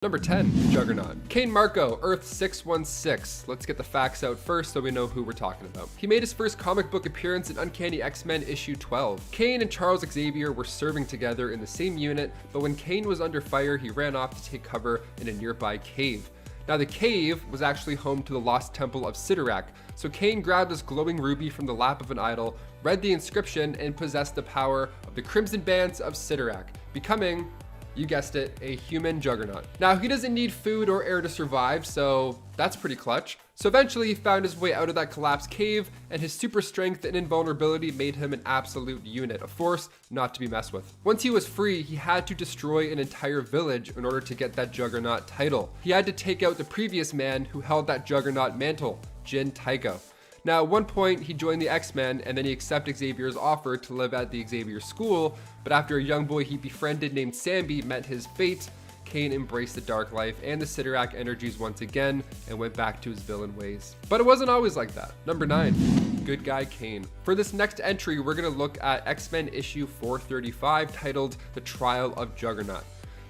Number 10, Juggernaut. Kane Marco, Earth 616. Let's get the facts out first so we know who we're talking about. He made his first comic book appearance in Uncanny X-Men issue 12. Kane and Charles Xavier were serving together in the same unit, but when Kane was under fire, he ran off to take cover in a nearby cave. Now the cave was actually home to the lost temple of Sidorak, so Kane grabbed this glowing ruby from the lap of an idol, read the inscription, and possessed the power of the Crimson Bands of Sidorak, becoming, you guessed it, a human Juggernaut. Now he doesn't need food or air to survive, so that's pretty clutch. So eventually he found his way out of that collapsed cave, and his super strength and invulnerability made him an absolute unit, a force not to be messed with. Once he was free, he had to destroy an entire village in order to get that Juggernaut title. He had to take out the previous man who held that Juggernaut mantle, Jin Tycho. Now, at one point, he joined the X-Men, and then he accepted Xavier's offer to live at the Xavier School, but after a young boy he befriended named Sambi met his fate, Kane embraced the dark life and the Sidorak energies once again, and went back to his villain ways. But it wasn't always like that. Number 9, Good Guy Kane. For this next entry, we're going to look at X-Men issue 435, titled The Trial of Juggernaut.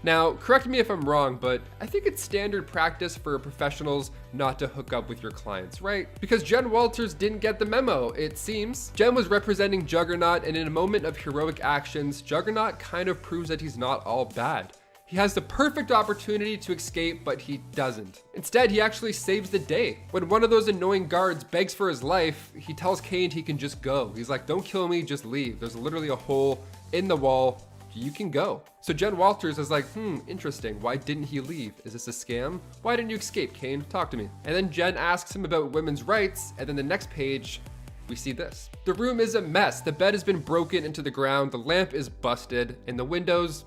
Now, correct me if I'm wrong, but I think it's standard practice for professionals not to hook up with your clients, right? Because Jen Walters didn't get the memo, it seems. Jen was representing Juggernaut, and in a moment of heroic actions, Juggernaut kind of proves that he's not all bad. He has the perfect opportunity to escape, but he doesn't. Instead, he actually saves the day. When one of those annoying guards begs for his life, he tells Kane he can just go. He's like, don't kill me, just leave. There's literally a hole in the wall. You can go. So Jen Walters is like, interesting. Why didn't he leave? Is this a scam? Why didn't you escape, Kane? Talk to me. And then Jen asks him about women's rights. And then the next page, we see this. The room is a mess. The bed has been broken into the ground. The lamp is busted and the windows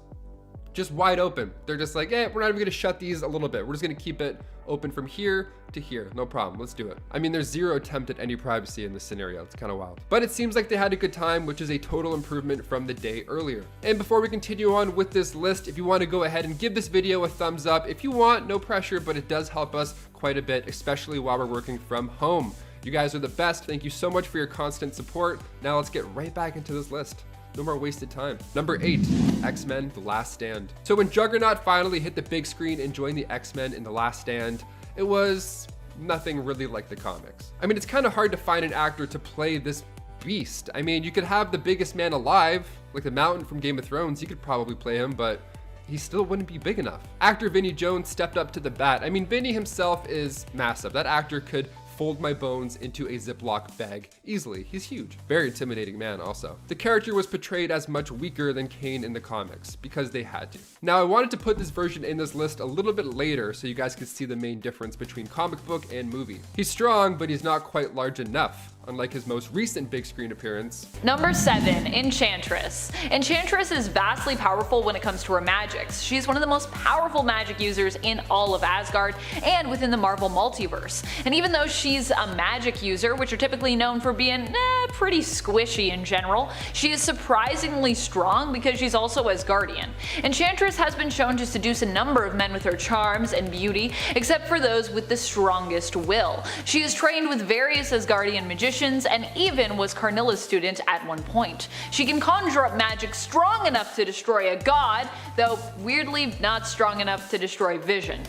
just wide open. They're just like, we're not even gonna shut these a little bit. We're just gonna keep it open from here to here. No problem, let's do it. I mean, there's zero attempt at any privacy in this scenario. It's kind of wild. But it seems like they had a good time, which is a total improvement from the day earlier. And before we continue on with this list, if you want to go ahead and give this video a thumbs up, if you want, no pressure, but it does help us quite a bit, especially while we're working from home. You guys are the best. Thank you so much for your constant support. Now let's get right back into this list. No more wasted time. Number 8, X-Men The Last Stand. So when Juggernaut finally hit the big screen and joined the X-Men in The Last Stand, it was nothing really like the comics. I mean, it's kind of hard to find an actor to play this beast. I mean, you could have the biggest man alive, like the Mountain from Game of Thrones. You could probably play him, but he still wouldn't be big enough. Actor Vinnie Jones stepped up to the bat. I mean, Vinnie himself is massive. That actor could fold my bones into a Ziploc bag easily. He's huge. Very intimidating man also. The character was portrayed as much weaker than Kane in the comics because they had to. Now I wanted to put this version in this list a little bit later so you guys could see the main difference between comic book and movie. He's strong, but he's not quite large enough, unlike his most recent big screen appearance. Number 7, Enchantress. Enchantress is vastly powerful when it comes to her magics. She's one of the most powerful magic users in all of Asgard and within the Marvel multiverse. And even though she's a magic user, which are typically known for being pretty squishy in general, she is surprisingly strong because she's also Asgardian. Enchantress has been shown to seduce a number of men with her charms and beauty, except for those with the strongest will. She is trained with various Asgardian magicians and even was Karnilla's student at one point. She can conjure up magic strong enough to destroy a god, though weirdly not strong enough to destroy Vision.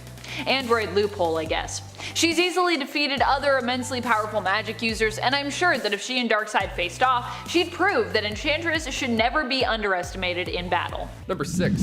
Android loophole, I guess. She's easily defeated other immensely powerful magic users, and I'm sure that if she and Darkseid faced off, she'd prove that Enchantress should never be underestimated in battle. Number 6,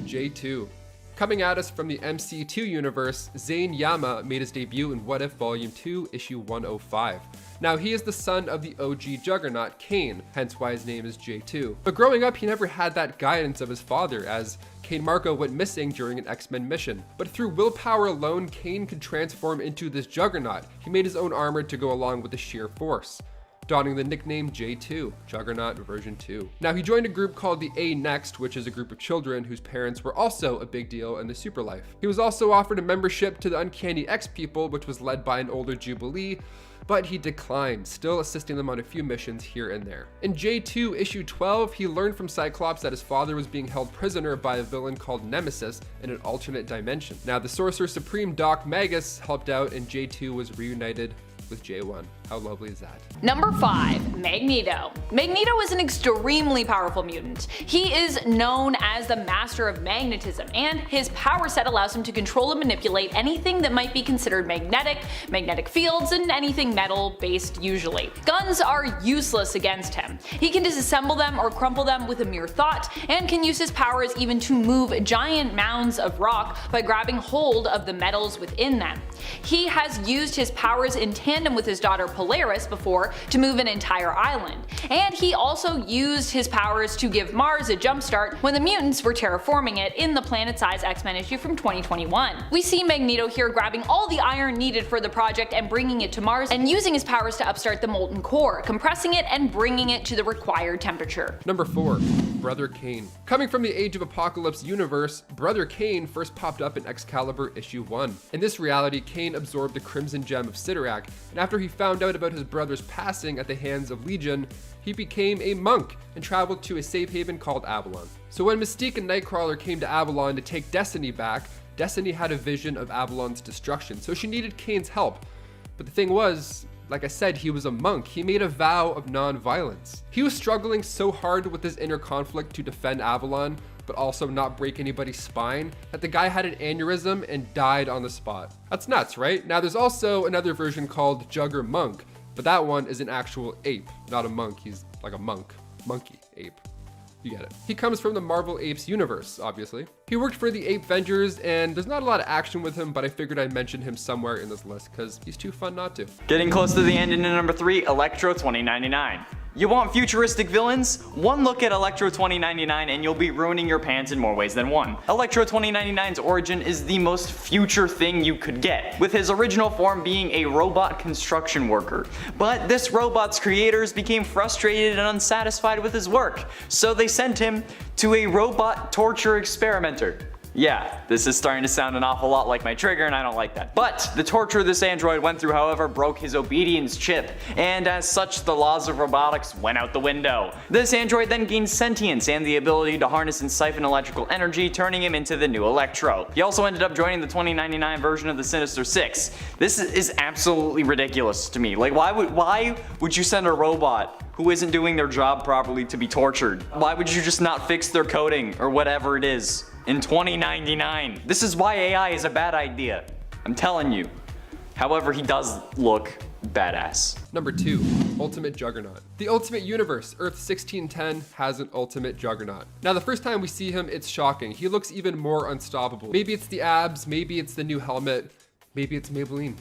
J2. Coming at us from the MC2 universe, Zane Yama made his debut in What If Volume 2, issue 105. Now, he is the son of the OG Juggernaut, Kane, hence why his name is J2. But growing up, he never had that guidance of his father, as Kane Marco went missing during an X-Men mission. But through willpower alone, Kane could transform into this Juggernaut. He made his own armor to go along with the sheer force, donning the nickname J2, Juggernaut version 2. Now he joined a group called the A Next, which is a group of children whose parents were also a big deal in the super life. He was also offered a membership to the Uncanny X People, which was led by an older Jubilee, but he declined, still assisting them on a few missions here and there. In J2 issue 12, he learned from Cyclops that his father was being held prisoner by a villain called Nemesis in an alternate dimension. Now the Sorcerer Supreme Doc Magus helped out, and J2 was reunited with J1. How lovely is that? Number 5. Magneto. Magneto is an extremely powerful mutant. He is known as the master of magnetism, and his power set allows him to control and manipulate anything that might be considered magnetic fields, and anything metal based usually. Guns are useless against him. He can disassemble them or crumple them with a mere thought, and can use his powers even to move giant mounds of rock by grabbing hold of the metals within them. He has used his powers in tandem with his daughter Polaris before to move an entire island, and he also used his powers to give Mars a jumpstart when the mutants were terraforming it in the planet-size X-Men issue from 2021. We see Magneto here grabbing all the iron needed for the project and bringing it to Mars, and using his powers to upstart the molten core, compressing it and bringing it to the required temperature. Number 4. Brother Kane. Coming from the Age of Apocalypse universe, Brother Kane first popped up in Excalibur issue 1. In this reality, Kane absorbed the Crimson Gem of Sidorak, and after he found out about his brother's passing at the hands of Legion, he became a monk and traveled to a safe haven called Avalon. So when Mystique and Nightcrawler came to Avalon to take Destiny back, Destiny had a vision of Avalon's destruction, so she needed Kane's help. But the thing was, like I said, he was a monk. He made a vow of non-violence. He was struggling so hard with his inner conflict to defend Avalon, but also not break anybody's spine, that the guy had an aneurysm and died on the spot. That's nuts, right? Now there's also another version called Jugger Monk, but that one is an actual ape, not a monk. He's like a monk. Monkey ape. You get it. He comes from the Marvel Apes universe, obviously. He worked for the Ape Vengers, and there's not a lot of action with him, but I figured I'd mention him somewhere in this list because he's too fun not to. Getting close to the end into number 3, Electro 2099. You want futuristic villains? One look at Electro 2099 and you'll be ruining your pants in more ways than one. Electro 2099's origin is the most future thing you could get, with his original form being a robot construction worker. But this robot's creators became frustrated and unsatisfied with his work, so they sent him to a robot torture experimenter. Yeah, this is starting to sound an awful lot like my trigger, and I don't like that. But the torture this android went through, however, broke his obedience chip, and as such, the laws of robotics went out the window. This android then gained sentience and the ability to harness and siphon electrical energy, turning him into the new Electro. He also ended up joining the 2099 version of the Sinister Six. This is absolutely ridiculous to me. Like, why would you send a robot who isn't doing their job properly to be tortured? Why would you just not fix their coding or whatever it is in 2099? This is why AI is a bad idea. I'm telling you. However, he does look badass. Number 2, Ultimate Juggernaut. The Ultimate Universe, Earth 1610, has an Ultimate Juggernaut. Now the first time we see him, it's shocking. He looks even more unstoppable. Maybe it's the abs, maybe it's the new helmet, maybe it's Maybelline.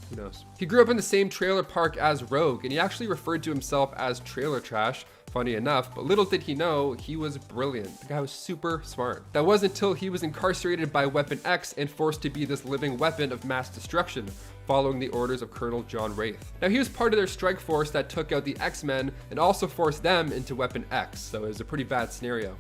Who knows? He grew up in the same trailer park as Rogue, and he actually referred to himself as trailer trash, funny enough, but little did he know, he was brilliant. The guy was super smart. That wasn't until he was incarcerated by Weapon X and forced to be this living weapon of mass destruction, following the orders of Colonel John Wraith. Now he was part of their strike force that took out the X-Men and also forced them into Weapon X, so it was a pretty bad scenario.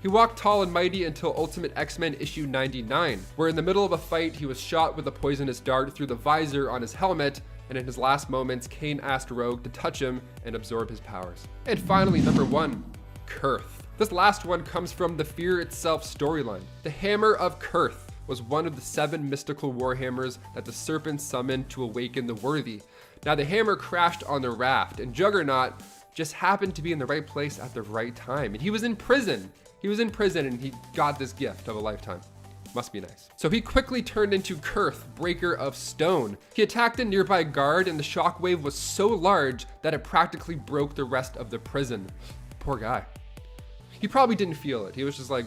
He walked tall and mighty until Ultimate X-Men issue 99, where in the middle of a fight he was shot with a poisonous dart through the visor on his helmet, and in his last moments, Kane asked Rogue to touch him and absorb his powers. And finally, number 1, Kirth. This last one comes from the Fear Itself storyline. The Hammer of Kirth was one of the 7 mystical warhammers that the serpent summoned to awaken the worthy. Now the hammer crashed on the raft, and Juggernaut just happened to be in the right place at the right time, and he was in prison. He was in prison and he got this gift of a lifetime. Must be nice. So he quickly turned into Kirth, Breaker of Stone. He attacked a nearby guard, and the shockwave was so large that it practically broke the rest of the prison. Poor guy. He probably didn't feel it. He was just like,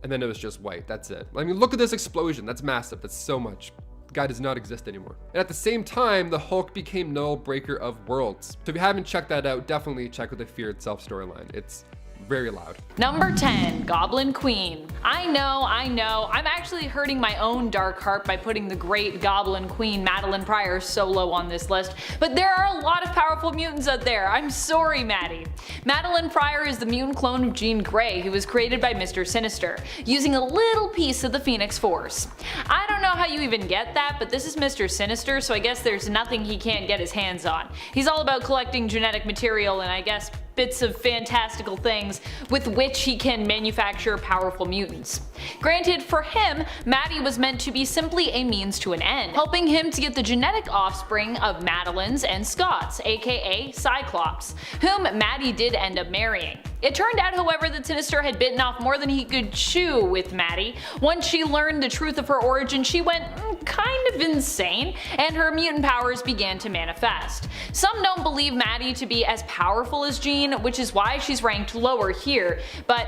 and then it was just white. That's it. I mean, look at this explosion. That's massive. That's so much. The guy does not exist anymore. And at the same time, the Hulk became Null, Breaker of Worlds. So if you haven't checked that out, definitely check out the Fear Itself storyline. It's very loud. Number 10, Goblin Queen. I know, I'm actually hurting my own dark heart by putting the great Goblin Queen Madeline Pryor solo on this list, but there are a lot of powerful mutants out there. I'm sorry, Maddie. Madeline Pryor is the mutant clone of Jean Grey, who was created by Mr. Sinister, using a little piece of the Phoenix Force. I don't know how you even get that, but this is Mr. Sinister, so I guess there's nothing he can't get his hands on. He's all about collecting genetic material and I guess bits of fantastical things with which he can manufacture powerful mutants. Granted, for him, Maddie was meant to be simply a means to an end, helping him to get the genetic offspring of Madelyns and Scots, aka Cyclops, whom Maddie did end up marrying. It turned out, however, that Sinister had bitten off more than he could chew with Maddie. Once she learned the truth of her origin, she went kind of insane, and her mutant powers began to manifest. Some don't believe Maddie to be as powerful as Jean, which is why she's ranked lower here, but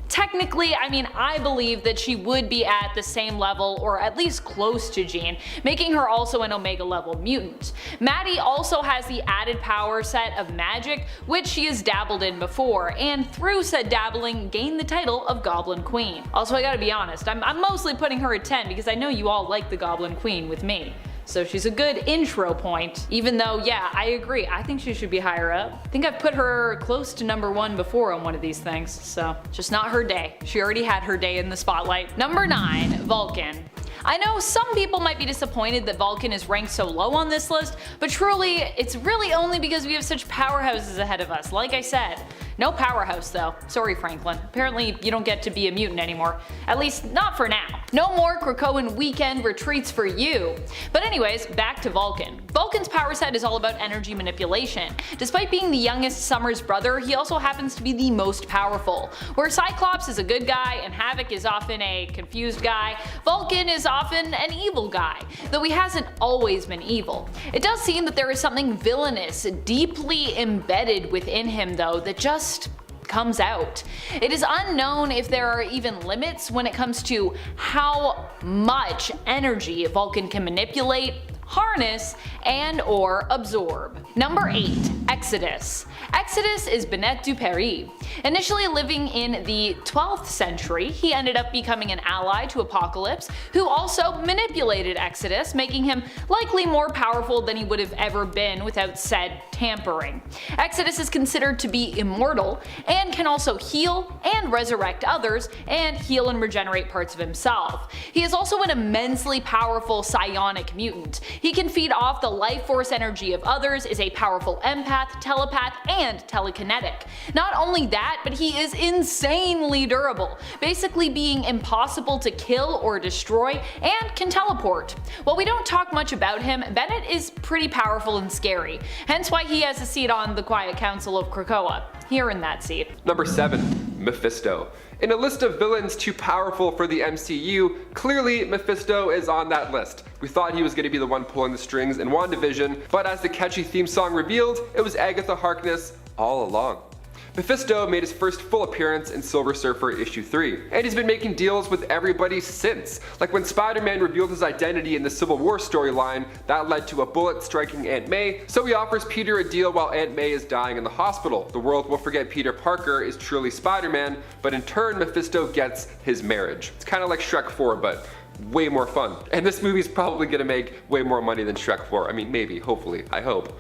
technically, I believe that she would be at the same level, or at least close to Jean, making her also an Omega level mutant. Maddie also has the added power set of magic, which she has dabbled in before, and through said dabbling gained the title of Goblin Queen. Also, I gotta be honest, I'm mostly putting her at 10 because I know you all like the Goblin Queen with me. So she's a good intro point, even though, yeah, I agree, I think she should be higher up. I think I've put her close to number 1 before on one of these things, so just not her day. She already had her day in the spotlight. Number 9, Vulcan. I know some people might be disappointed that Vulcan is ranked so low on this list, but truly, it's really only because we have such powerhouses ahead of us, like I said. No powerhouse though. Sorry, Franklin. Apparently you don't get to be a mutant anymore. At least not for now. No more Krakoan weekend retreats for you. But anyways, back to Vulcan. Vulcan's power set is all about energy manipulation. Despite being the youngest Summer's brother, he also happens to be the most powerful. Where Cyclops is a good guy and Havoc is often a confused guy, Vulcan is often an evil guy, though he hasn't always been evil. It does seem that there is something villainous deeply embedded within him though that just comes out. It is unknown if there are even limits when it comes to how much energy Vulcan can manipulate, harness, and or absorb. Number 8. Exodus. Exodus is Bennett du Paris. Initially living in the 12th century, he ended up becoming an ally to Apocalypse, who also manipulated Exodus, making him likely more powerful than he would have ever been without said tampering. Exodus is considered to be immortal, and can also heal and resurrect others, and heal and regenerate parts of himself. He is also an immensely powerful psionic mutant. He can feed off the life force energy of others, is a powerful empath, telepath, and telekinetic. Not only that, but he is insanely durable, basically being impossible to kill or destroy, and can teleport. While we don't talk much about him, Bennett is pretty powerful and scary, hence why he has a seat on the Quiet Council of Krakoa. Here in that seat. Number 7. Mephisto. In a list of villains too powerful for the MCU, clearly Mephisto is on that list. We thought he was going to be the one pulling the strings in WandaVision, but as the catchy theme song revealed, it was Agatha Harkness all along. Mephisto made his first full appearance in Silver Surfer issue 3, and he's been making deals with everybody since. Like when Spider-Man revealed his identity in the Civil War storyline, that led to a bullet striking Aunt May, so he offers Peter a deal while Aunt May is dying in the hospital. The world will forget Peter Parker is truly Spider-Man, but in turn Mephisto gets his marriage. It's kind of like Shrek 4, but way more fun. And this movie's probably gonna make way more money than Shrek 4. I mean, maybe, hopefully, I hope.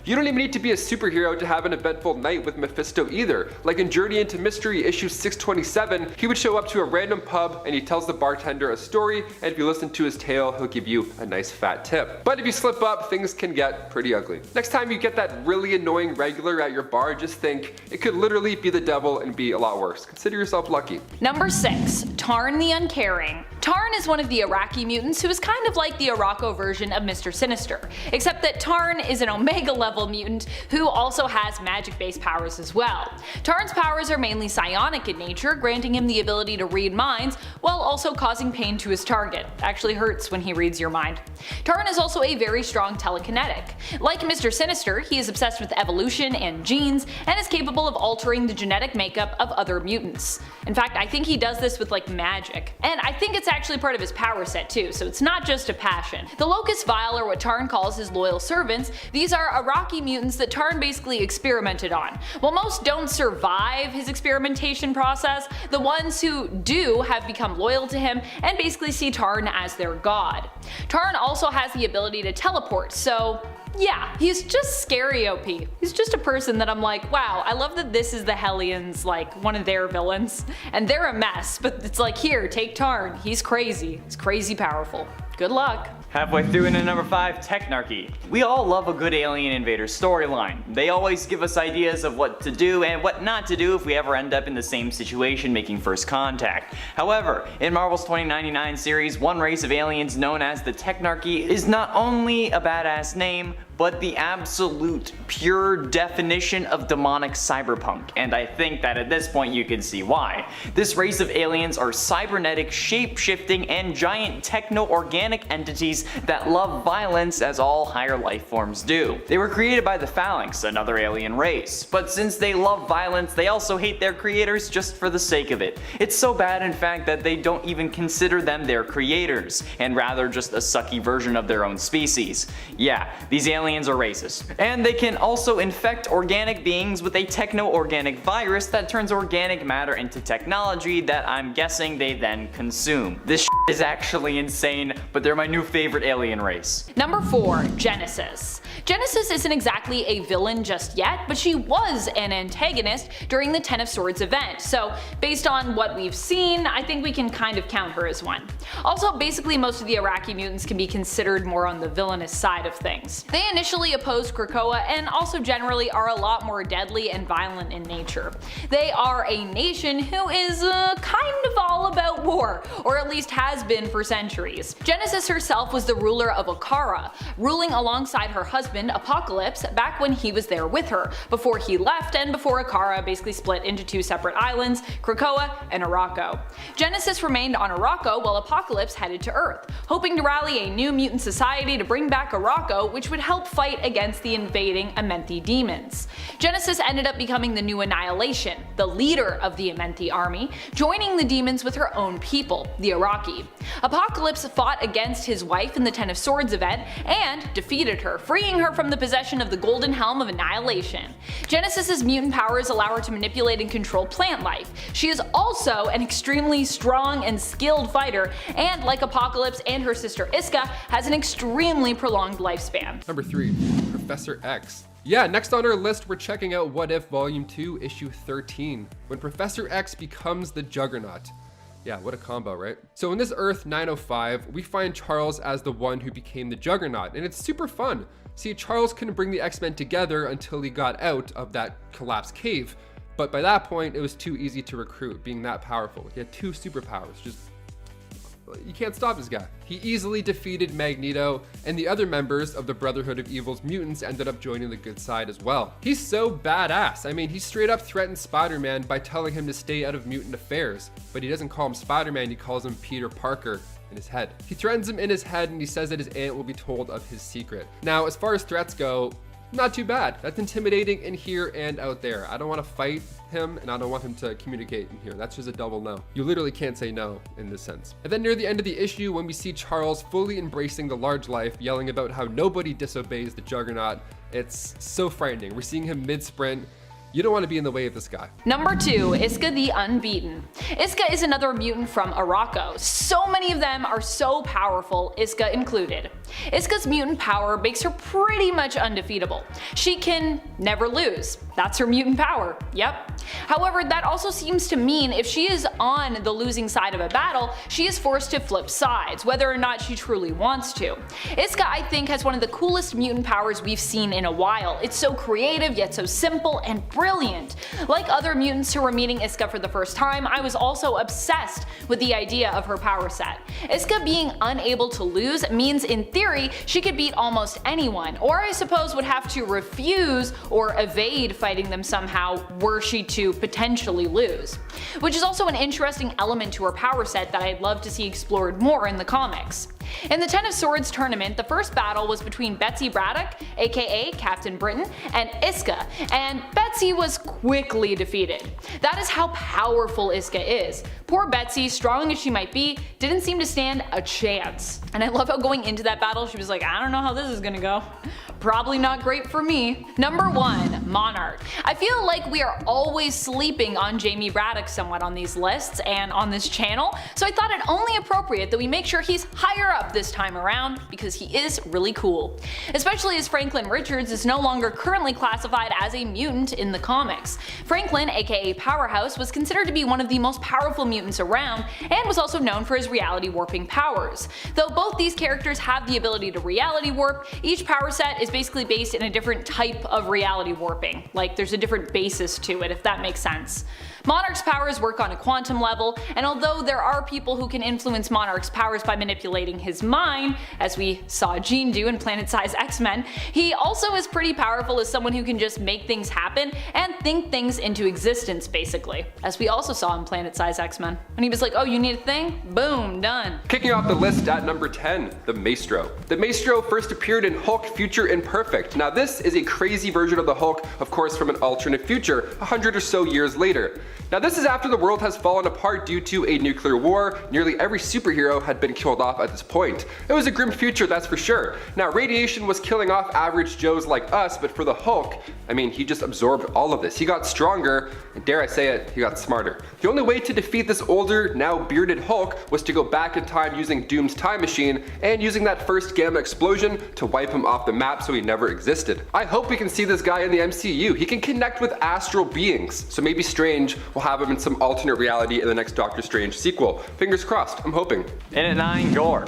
You don't even need to be a superhero to have an eventful night with Mephisto either. Like in Journey into Mystery issue 627, he would show up to a random pub and he tells the bartender a story, and if you listen to his tale, he'll give you a nice fat tip. But if you slip up, things can get pretty ugly. Next time you get that really annoying regular at your bar, just think, it could literally be the devil and be a lot worse. Consider yourself lucky. Number 6. Tarn the Uncaring. Tarn is one of the Iraqi mutants who is kind of like the Arakko version of Mr. Sinister, except that Tarn is an Omega level mutant who also has magic based powers as well. Tarn's powers are mainly psionic in nature, granting him the ability to read minds while also causing pain to his target. Actually hurts when he reads your mind. Tarn is also a very strong telekinetic. Like Mr. Sinister, he is obsessed with evolution and genes, and is capable of altering the genetic makeup of other mutants. In fact, I think he does this with like magic. And I think it's actually part of his power set too, so it's not just a passion. The Locust Vile are what Tarn calls his loyal servants. These are Iraqi mutants that Tarn basically experimented on. While most don't survive his experimentation process, the ones who do have become loyal to him and basically see Tarn as their god. Tarn also has the ability to teleport, so yeah, he's just scary OP. He's just a person that I'm like, wow, I love that this is the Hellions, like one of their villains. And they're a mess, but it's like, here, take Tarn. He's crazy. He's crazy powerful. Good luck. Halfway through into number 5, Technarchy. We all love a good alien invader storyline. They always give us ideas of what to do and what not to do if we ever end up in the same situation making first contact. However, in Marvel's 2099 series, one race of aliens known as the Technarchy is not only a badass name, but the absolute pure definition of demonic cyberpunk, and I think that at this point you can see why. This race of aliens are cybernetic, shape-shifting, and giant techno-organic entities that love violence as all higher life forms do. They were created by the Phalanx, another alien race, but since they love violence, they also hate their creators just for the sake of it. It's so bad in fact that they don't even consider them their creators, and rather just a sucky version of their own species. Yeah, these aliens are racist. And they can also infect organic beings with a techno-organic virus that turns organic matter into technology that I'm guessing they then consume. This is actually insane, but they're my new favorite alien race. Number 4, Genesis. Genesis isn't exactly a villain just yet, but she was an antagonist during the Ten of Swords event, so based on what we've seen, I think we can kind of count her as one. Also, basically most of the Iraqi mutants can be considered more on the villainous side of things. They initially opposed Krakoa and also generally are a lot more deadly and violent in nature. They are a nation who is kind of all about war, or at least has been for centuries. Genesis herself was the ruler of Akara, ruling alongside her husband Apocalypse back when he was there with her, before he left and before Akara basically split into 2 separate islands, Krakoa and Arakko. Genesis remained on Arakko while Apocalypse headed to Earth, hoping to rally a new mutant society to bring back Arakko, which would help fight against the invading Amenthi demons. Genesis ended up becoming the new Annihilation, the leader of the Amenthi army, joining the demons with her own people, the Iraqi. Apocalypse fought against his wife in the Ten of Swords event and defeated her, freeing her from the possession of the Golden Helm of Annihilation. Genesis's mutant powers allow her to manipulate and control plant life. She is also an extremely strong and skilled fighter, and like Apocalypse and her sister Iska, has an extremely prolonged lifespan. Number 3, Professor X. Yeah, next on our list we're checking out What If Volume 2, Issue 13, when Professor X becomes the Juggernaut. Yeah, what a combo, right? So in this Earth 905, we find Charles as the one who became the Juggernaut, and it's super fun. See, Charles couldn't bring the X-Men together until he got out of that collapsed cave, but by that point it was too easy to recruit, being that powerful. He had 2 superpowers, you can't stop this guy. He easily defeated Magneto, and the other members of the Brotherhood of Evil's mutants ended up joining the good side as well. He's so badass. I mean, he straight up threatened Spider-Man by telling him to stay out of mutant affairs, but he doesn't call him Spider-Man, he calls him Peter Parker in his head. He threatens him in his head, and he says that his aunt will be told of his secret. Now, as far as threats go, not too bad. That's intimidating in here and out there. I don't want to fight him, and I don't want him to communicate in here. That's just a double no. You literally can't say no in this sense. And then near the end of the issue, when we see Charles fully embracing the large life, yelling about how nobody disobeys the Juggernaut, it's so frightening. We're seeing him mid-sprint. You don't want to be in the way of this guy. Number 2, Iska the Unbeaten. Iska is another mutant from Arakko. So many of them are so powerful, Iska included. Iska's mutant power makes her pretty much undefeatable. She can never lose. That's her mutant power. Yep. However, that also seems to mean if she is on the losing side of a battle, she is forced to flip sides, whether or not she truly wants to. Iska, I think, has one of the coolest mutant powers we've seen in a while. It's so creative, yet so simple and brilliant. Like other mutants who were meeting Iska for the first time, I was also obsessed with the idea of her power set. Iska being unable to lose means in theory she could beat almost anyone, or I suppose would have to refuse or evade fighting them somehow were she to potentially lose. Which is also an interesting element to her power set that I'd love to see explored more in the comics. In the Ten of Swords tournament, the first battle was between Betsy Braddock, aka Captain Britain, and Iska, and Betsy was quickly defeated. That is how powerful Iska is. Poor Betsy, strong as she might be, didn't seem to stand a chance. And I love how going into that battle she was like, I don't know how this is gonna go. Probably not great for me. Number 1, Monarch. I feel like we are always sleeping on Jamie Braddock somewhat on these lists and on this channel, so I thought it only appropriate that we make sure he's higher Europe this time around because he is really cool. Especially as Franklin Richards is no longer currently classified as a mutant in the comics. Franklin, aka Powerhouse, was considered to be one of the most powerful mutants around and was also known for his reality warping powers. Though both these characters have the ability to reality warp, each power set is basically based in a different type of reality warping. Like, there's a different basis to it, if that makes sense. Monarch's powers work on a quantum level, and although there are people who can influence Monarch's powers by manipulating his mind, as we saw Jean do in Planet-Size X-Men, he also is pretty powerful as someone who can just make things happen and think things into existence, basically. As we also saw in Planet-Size X-Men. When he was like, oh, you need a thing? Boom, done. Kicking off the list at number 10, the Maestro. The Maestro first appeared in Hulk Future Imperfect. Now this is a crazy version of the Hulk, of course from an alternate future, 100 or so years later. Now this is after the world has fallen apart due to a nuclear war. Nearly every superhero had been killed off at this point. It was a grim future, that's for sure. Now radiation was killing off average Joes like us, but for the Hulk, I mean, he just absorbed all of this. He got stronger, and dare I say it, he got smarter. The only way to defeat this older, now bearded Hulk was to go back in time using Doom's time machine and using that first gamma explosion to wipe him off the map so he never existed. I hope we can see this guy in the MCU. He can connect with astral beings, so maybe Strange will have him in some alternate reality in the next Doctor Strange sequel. Fingers crossed, I'm hoping. In at 9, Gore.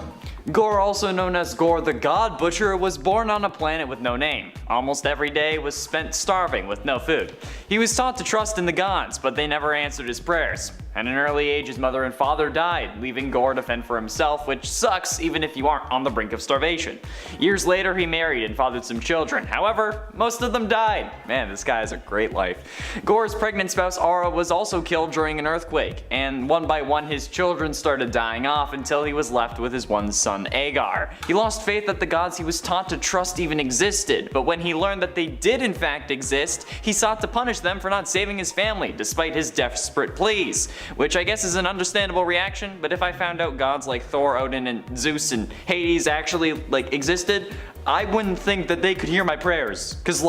Gore, also known as Gore the God Butcher, was born on a planet with no name. Almost every day was spent starving with no food. He was taught to trust in the gods, but they never answered his prayers. At an early age, his mother and father died, leaving Gore to fend for himself, which sucks even if you aren't on the brink of starvation. Years later, he married and fathered some children. However, most of them died. Man, this guy has a great life. Gore's pregnant spouse Aura was also killed during an earthquake, and one by one his children started dying off until he was left with his one son Agar. He lost faith that the gods he was taught to trust even existed, but when he learned that they did in fact exist, he sought to punish them for not saving his family, despite his desperate pleas. Which I guess is an understandable reaction, but if I found out gods like Thor, Odin, and Zeus and Hades actually existed, I wouldn't think that they could hear my prayers. Cause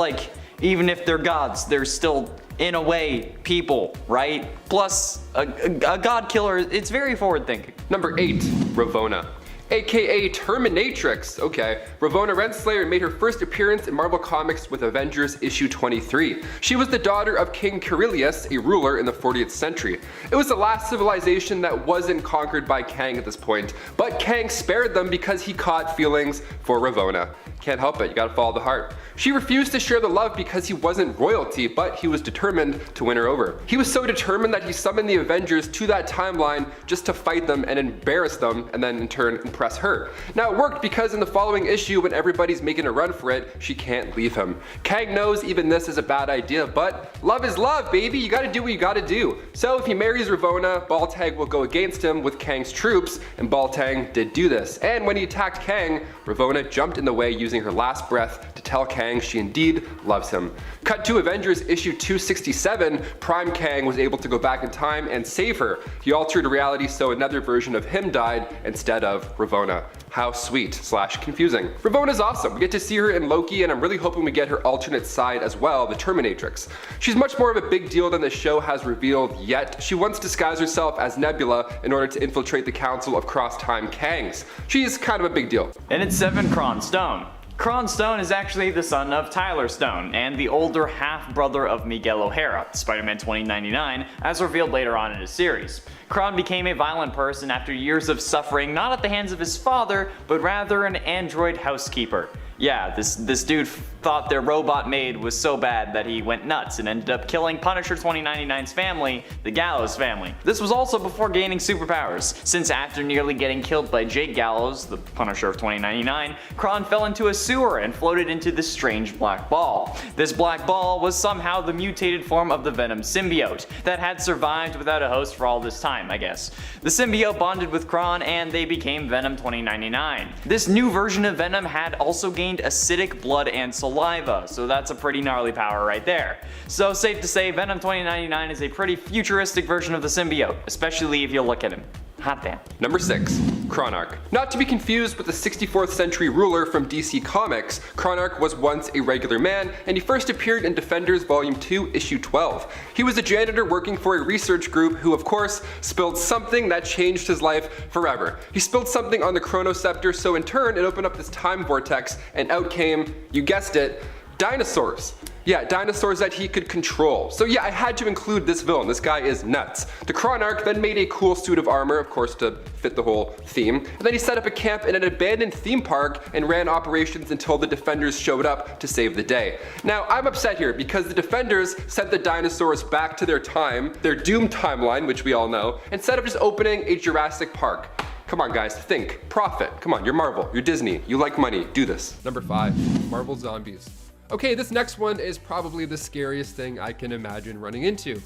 even if they're gods, they're still, in a way, people, right? Plus, a god killer, it's very forward thinking. Number 8, Ravona. aka Terminatrix. Okay, Ravona Renslayer made her first appearance in Marvel Comics with Avengers issue 23. She was the daughter of King Kirilius, a ruler in the 40th century. It was the last civilization that wasn't conquered by Kang at this point, but Kang spared them because he caught feelings for Ravona. Can't help it, you gotta follow the heart. She refused to share the love because he wasn't royalty, but he was determined to win her over. He was so determined that he summoned the Avengers to that timeline just to fight them and embarrass them, and then in turn impress her. Now it worked because in the following issue, when everybody's making a run for it, she can't leave him. Kang knows even this is a bad idea, but love is love, baby. You gotta do what you gotta do. So if he marries Ravona, Baltag will go against him with Kang's troops, and Baltag did do this. And when he attacked Kang, Ravona jumped in the way using her last breath to tell Kang she indeed loves him. Cut to Avengers issue 267, Prime Kang was able to go back in time and save her. He altered reality so another version of him died instead of Ravona. How sweet / confusing. Ravona's awesome. We get to see her in Loki, and I'm really hoping we get her alternate side as well, the Terminatrix. She's much more of a big deal than the show has revealed yet. She once disguised herself as Nebula in order to infiltrate the Council of Cross-Time Kangs. She's kind of a big deal. And it's 7, Kron Stone. Kron Stone is actually the son of Tyler Stone, and the older half-brother of Miguel O'Hara, Spider-Man 2099, as revealed later on in his series. Kron became a violent person after years of suffering not at the hands of his father, but rather an android housekeeper. Yeah, this dude thought their robot maid was so bad that he went nuts and ended up killing Punisher 2099's family, the Gallows family. This was also before gaining superpowers, since after nearly getting killed by Jake Gallows, the Punisher of 2099, Kron fell into a sewer and floated into this strange black ball. This black ball was somehow the mutated form of the Venom symbiote that had survived without a host for all this time, I guess. The symbiote bonded with Kron and they became Venom 2099. This new version of Venom had also gained acidic blood and saliva, so that's a pretty gnarly power right there. So safe to say Venom 2099 is a pretty futuristic version of the symbiote, especially if you look at him. Hot damn. Number 6. Kronark. Not to be confused with the 64th century ruler from DC Comics, Kronark was once a regular man, and he first appeared in Defenders Volume 2, Issue 12. He was a janitor working for a research group who, of course, spilled something that changed his life forever. He spilled something on the Chronoscepter, so in turn it opened up this time vortex, and out came, you guessed it, dinosaurs. Yeah, dinosaurs that he could control. So yeah, I had to include this villain. This guy is nuts. The Kronark then made a cool suit of armor, of course, to fit the whole theme. And then he set up a camp in an abandoned theme park and ran operations until the Defenders showed up to save the day. Now, I'm upset here because the Defenders sent the dinosaurs back to their time, their doomed timeline, which we all know, instead of just opening a Jurassic Park. Come on guys, think, profit. Come on, you're Marvel, you're Disney, you like money, do this. Number 5, Marvel Zombies. Okay, this next one is probably the scariest thing I can imagine running into.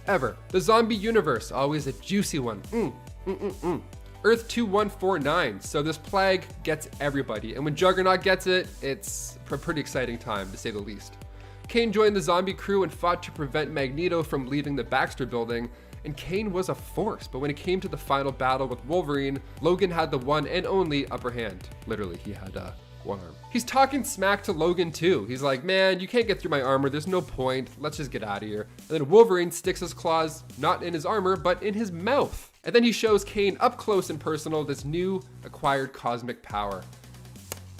Ever. The zombie universe, always a juicy one. Earth 2149, so this plague gets everybody, and when Juggernaut gets it, it's a pretty exciting time, to say the least. Kane joined the zombie crew and fought to prevent Magneto from leaving the Baxter building, and Kane was a force, but when it came to the final battle with Wolverine, Logan had the one and only upper hand. Literally, he had one arm. He's talking smack to Logan too. He's like, man, you can't get through my armor, there's no point, let's just get out of here. And then Wolverine sticks his claws not in his armor, but in his mouth. And then he shows Kane up close and personal this new acquired cosmic power.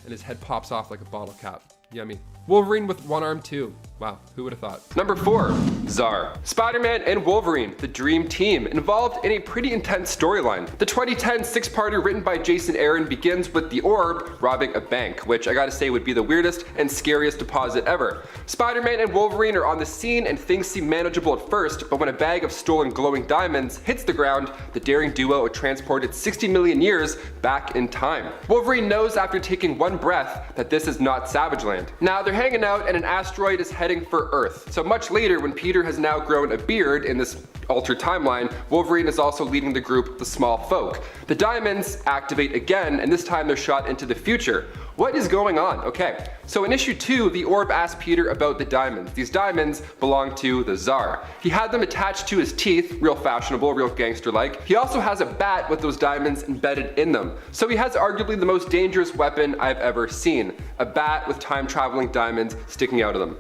And his head pops off like a bottle cap. Yummy. Wolverine with one arm too. Wow, who would have thought? Number 4, Zar. Spider-Man and Wolverine, the dream team, involved in a pretty intense storyline. The 2010 six-parter written by Jason Aaron begins with the Orb robbing a bank, which I gotta say would be the weirdest and scariest deposit ever. Spider-Man and Wolverine are on the scene and things seem manageable at first, but when a bag of stolen glowing diamonds hits the ground, the daring duo are transported 60 million years back in time. Wolverine knows after taking one breath that this is not Savage Land. Now they're hanging out and an asteroid is heading for Earth. So much later, when Peter has now grown a beard in this altered timeline, Wolverine is also leading the group, the Small Folk. The diamonds activate again, and this time they're shot into the future. What is going on? Okay, so in issue 2, the Orb asked Peter about the diamonds. These diamonds belong to the Tsar. He had them attached to his teeth, real fashionable, real gangster-like. He also has a bat with those diamonds embedded in them. So he has arguably the most dangerous weapon I've ever seen. A bat with time-traveling diamonds sticking out of them.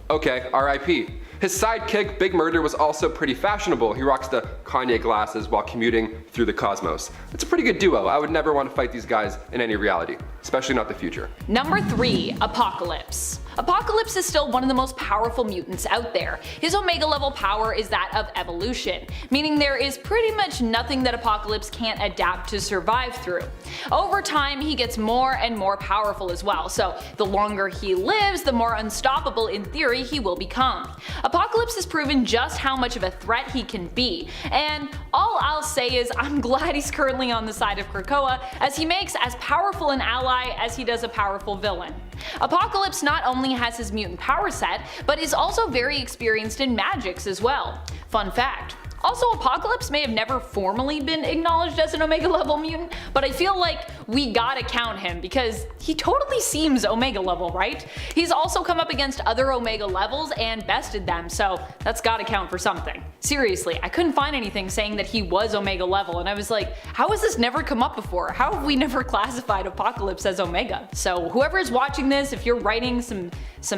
Okay, RIP. His sidekick, Big Murder, was also pretty fashionable. He rocks the Kanye glasses while commuting through the cosmos. It's a pretty good duo. I would never want to fight these guys in any reality, especially not the future. Number 3, Apocalypse. Apocalypse is still one of the most powerful mutants out there. His Omega level power is that of evolution, meaning there is pretty much nothing that Apocalypse can't adapt to survive through. Over time, he gets more and more powerful as well, so the longer he lives, the more unstoppable in theory he will become. Apocalypse has proven just how much of a threat he can be, and all I'll say is I'm glad he's currently on the side of Krakoa, as he makes as powerful an ally as he does a powerful villain. Apocalypse not only has his mutant power set, but is also very experienced in magics as well. Fun fact. Also, Apocalypse may have never formally been acknowledged as an Omega level mutant, but I feel like we gotta count him because he totally seems Omega level, right? He's also come up against other Omega levels and bested them, so that's gotta count for something. Seriously, I couldn't find anything saying that he was Omega level, and I was like, how has this never come up before? How have we never classified Apocalypse as Omega? So whoever is watching this, if you're writing some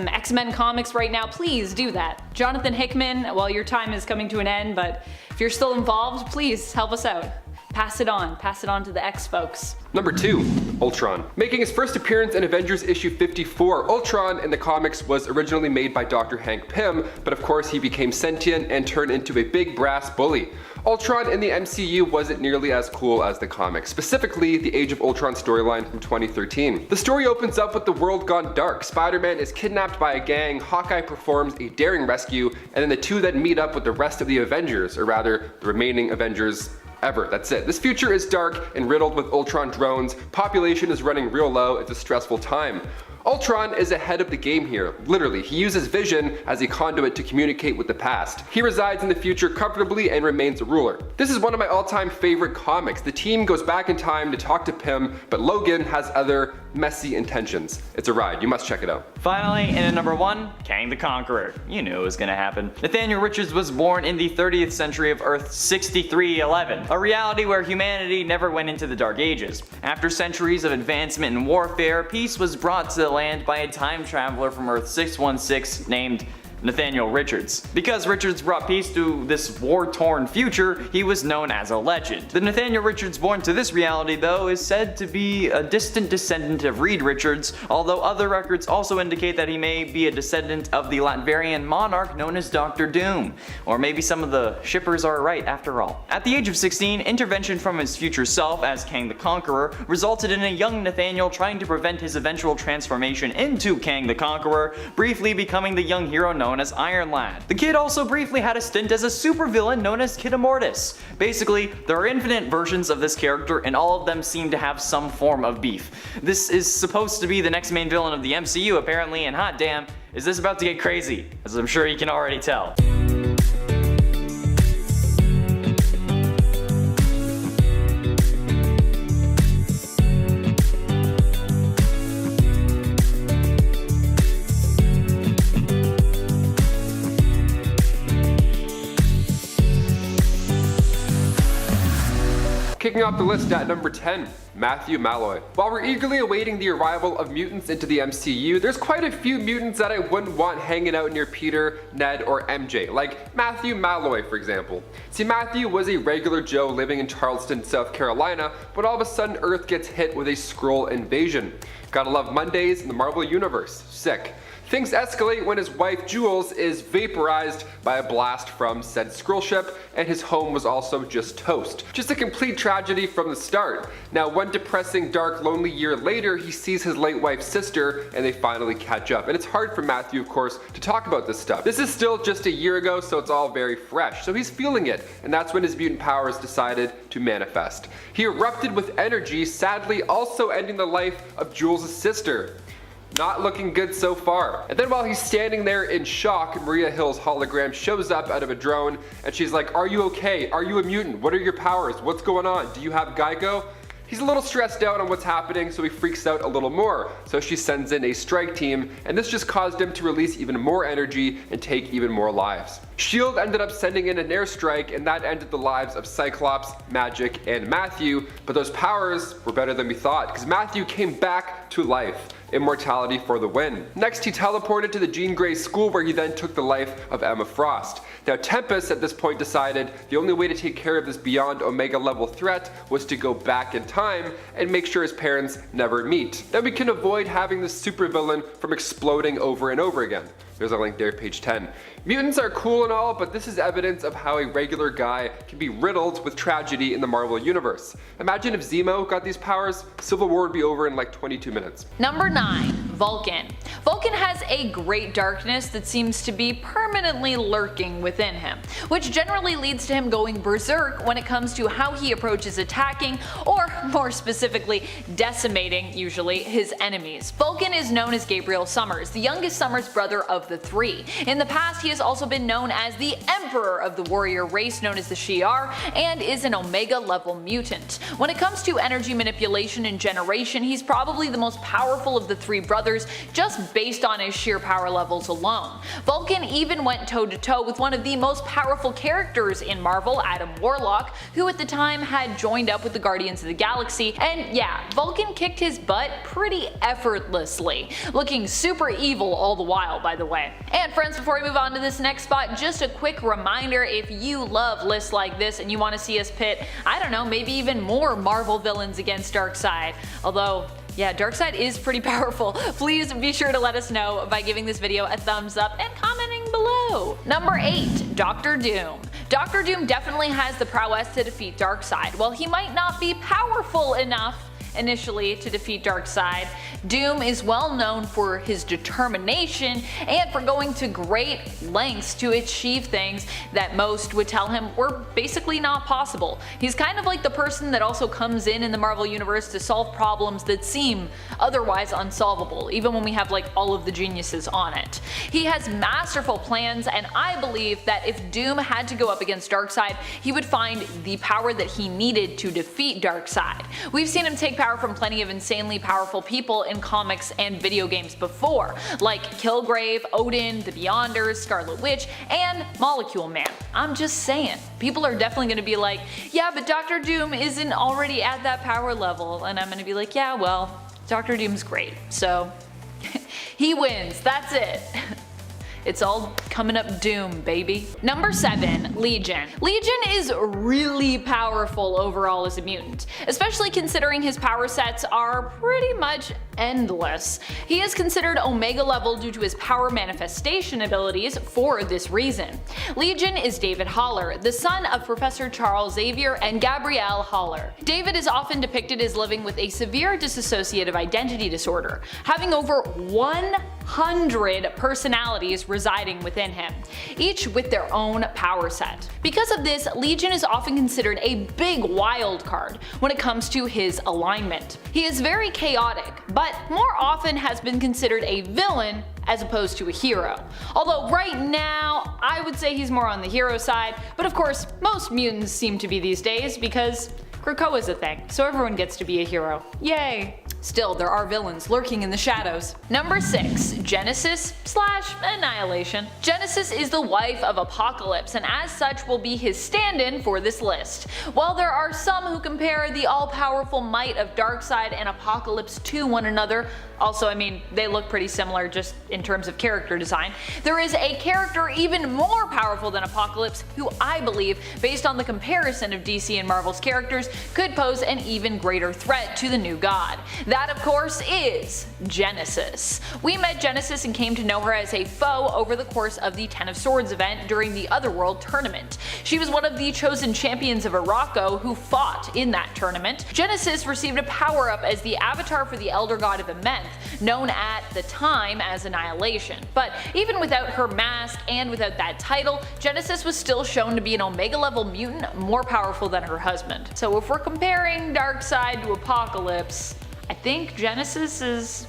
X-Men comics right now, please do that. Jonathan Hickman, well, your time is coming to an end, but if you're still involved, please help us out. Pass it on to the X folks. Number 2, Ultron. Making his first appearance in Avengers issue 54, Ultron in the comics was originally made by Dr. Hank Pym, but of course he became sentient and turned into a big brass bully. Ultron in the MCU wasn't nearly as cool as the comics, specifically the Age of Ultron storyline from 2013. The story opens up with the world gone dark. Spider-Man is kidnapped by a gang, Hawkeye performs a daring rescue, and then the two then meet up with the rest of the Avengers, or rather, the remaining Avengers ever. That's it. This future is dark and riddled with Ultron drones. Population is running real low. It's a stressful time. Ultron is ahead of the game here. Literally, he uses vision as a conduit to communicate with the past. He resides in the future comfortably and remains a ruler. This is one of my all-time favorite comics. The team goes back in time to talk to Pym, but Logan has other messy intentions. It's a ride, you must check it out. Finally, in at number 1, Kang the Conqueror. You knew it was gonna happen. Nathaniel Richards was born in the 30th century of Earth 6311, a reality where humanity never went into the Dark Ages. After centuries of advancement in warfare, peace was brought to the land by a time traveler from Earth 616 named Nathaniel Richards. Because Richards brought peace to this war-torn future, he was known as a legend. The Nathaniel Richards born to this reality, though, is said to be a distant descendant of Reed Richards, although other records also indicate that he may be a descendant of the Latvian monarch known as Dr. Doom. Or maybe some of the shippers are right after all. At the age of 16, intervention from his future self as Kang the Conqueror resulted in a young Nathaniel trying to prevent his eventual transformation into Kang the Conqueror, briefly becoming the young hero known as Iron Lad. The kid also briefly had a stint as a supervillain known as Kid Immortus. Basically, there are infinite versions of this character and all of them seem to have some form of beef. This is supposed to be the next main villain of the MCU apparently, and hot damn, is this about to get crazy, as I'm sure you can already tell. Kicking off the list at number 10, Matthew Malloy. While we're eagerly awaiting the arrival of mutants into the MCU, there's quite a few mutants that I wouldn't want hanging out near Peter, Ned, or MJ, like Matthew Malloy for example. See, Matthew was a regular Joe living in Charleston, South Carolina, but all of a sudden Earth gets hit with a Skrull invasion. Gotta love Mondays in the Marvel Universe. Sick. Things escalate when his wife Jules is vaporized by a blast from said Skrull ship, and his home was also just toast. Just a complete tragedy from the start. Now, one depressing, dark, lonely year later, he sees his late wife's sister, and they finally catch up. And it's hard for Matthew, of course, to talk about this stuff. This is still just a year ago, so it's all very fresh. So he's feeling it, and that's when his mutant powers decided to manifest. He erupted with energy, sadly also ending the life of Jules' sister. Not looking good so far. And then while he's standing there in shock, Maria Hill's hologram shows up out of a drone and she's like, "Are you okay? Are you a mutant? What are your powers? What's going on? Do you have Geico?" He's a little stressed out on what's happening, so he freaks out a little more. So she sends in a strike team, and this just caused him to release even more energy and take even more lives. S.H.I.E.L.D. ended up sending in an airstrike, and that ended the lives of Cyclops, Magic, and Matthew, but those powers were better than we thought, because Matthew came back to life. Immortality for the win. Next, he teleported to the Jean Grey school, where he then took the life of Emma Frost. Now, Tempest at this point decided the only way to take care of this beyond Omega level threat was to go back in time and make sure his parents never meet. Then we can avoid having this supervillain from exploding over and over again. There's a link there, page 10. Mutants are cool and all, but this is evidence of how a regular guy can be riddled with tragedy in the Marvel Universe. Imagine if Zemo got these powers, Civil War would be over in like 22 minutes. Number 9. Vulcan. Vulcan has a great darkness that seems to be permanently lurking within him, which generally leads to him going berserk when it comes to how he approaches attacking, or more specifically, decimating, usually, his enemies. Vulcan is known as Gabriel Summers, the youngest Summers brother of the three. In the past, he has also been known as the Emperor of the warrior race known as the Shi'ar, and is an Omega level mutant. When it comes to energy manipulation and generation, he's probably the most powerful of the three brothers, just based on his sheer power levels alone. Vulcan even went toe to toe with one of the most powerful characters in Marvel, Adam Warlock, who at the time had joined up with the Guardians of the Galaxy, and yeah, Vulcan kicked his butt pretty effortlessly, looking super evil all the while, by the way. And friends, before we move on to this next spot, just a quick reminder, if you love lists like this and you want to see us pit, I don't know, maybe even more Marvel villains against Darkseid, although yeah, Darkseid is pretty powerful. Please be sure to let us know by giving this video a thumbs up and commenting below. Number 8. Dr. Doom. Dr. Doom definitely has the prowess to defeat Darkseid. While he might not be powerful enough, initially to defeat Darkseid. Doom is well known for his determination and for going to great lengths to achieve things that most would tell him were basically not possible. He's kind of like the person that also comes in the Marvel Universe to solve problems that seem otherwise unsolvable, even when we have like all of the geniuses on it. He has masterful plans, and I believe that if Doom had to go up against Darkseid, he would find the power that he needed to defeat Darkseid. We've seen him take power from plenty of insanely powerful people in comics and video games before, like Kilgrave, Odin, the Beyonders, Scarlet Witch, and Molecule Man. I'm just saying, people are definitely going to be like, yeah, but Dr. Doom isn't already at that power level, and I'm going to be like, yeah, well, Dr. Doom's great, so he wins, that's it. It's all coming up Doom, baby. Number 7, Legion. Legion is really powerful overall as a mutant, especially considering his power sets are pretty much endless. He is considered Omega level due to his power manifestation abilities for this reason. Legion is David Haller, the son of Professor Charles Xavier and Gabrielle Haller. David is often depicted as living with a severe dissociative identity disorder, having over 100 personalities residing within him, each with their own power set. Because of this, Legion is often considered a big wild card when it comes to his alignment. He is very chaotic, but more often has been considered a villain as opposed to a hero. Although right now, I would say he's more on the hero side, but of course, most mutants seem to be these days because Krakoa's a thing, so everyone gets to be a hero. Yay! Still, there are villains lurking in the shadows. Number 6, Genesis/Annihilation. Genesis is the wife of Apocalypse, and as such will be his stand-in for this list. While there are some who compare the all-powerful might of Darkseid and Apocalypse to one another, also, I mean, they look pretty similar just in terms of character design, there is a character even more powerful than Apocalypse who I believe, based on the comparison of DC and Marvel's characters, could pose an even greater threat to the new god. That, of course, is Genesis. We met Genesis and came to know her as a foe over the course of the Ten of Swords event during the Otherworld tournament. She was one of the chosen champions of Iraqi who fought in that tournament. Genesis received a power-up as the avatar for the Elder God of Amenth, known at the time as Annihilation. But even without her mask and without that title, Genesis was still shown to be an Omega-level mutant more powerful than her husband. So if we're comparing Darkseid to Apocalypse, I think Genesis is,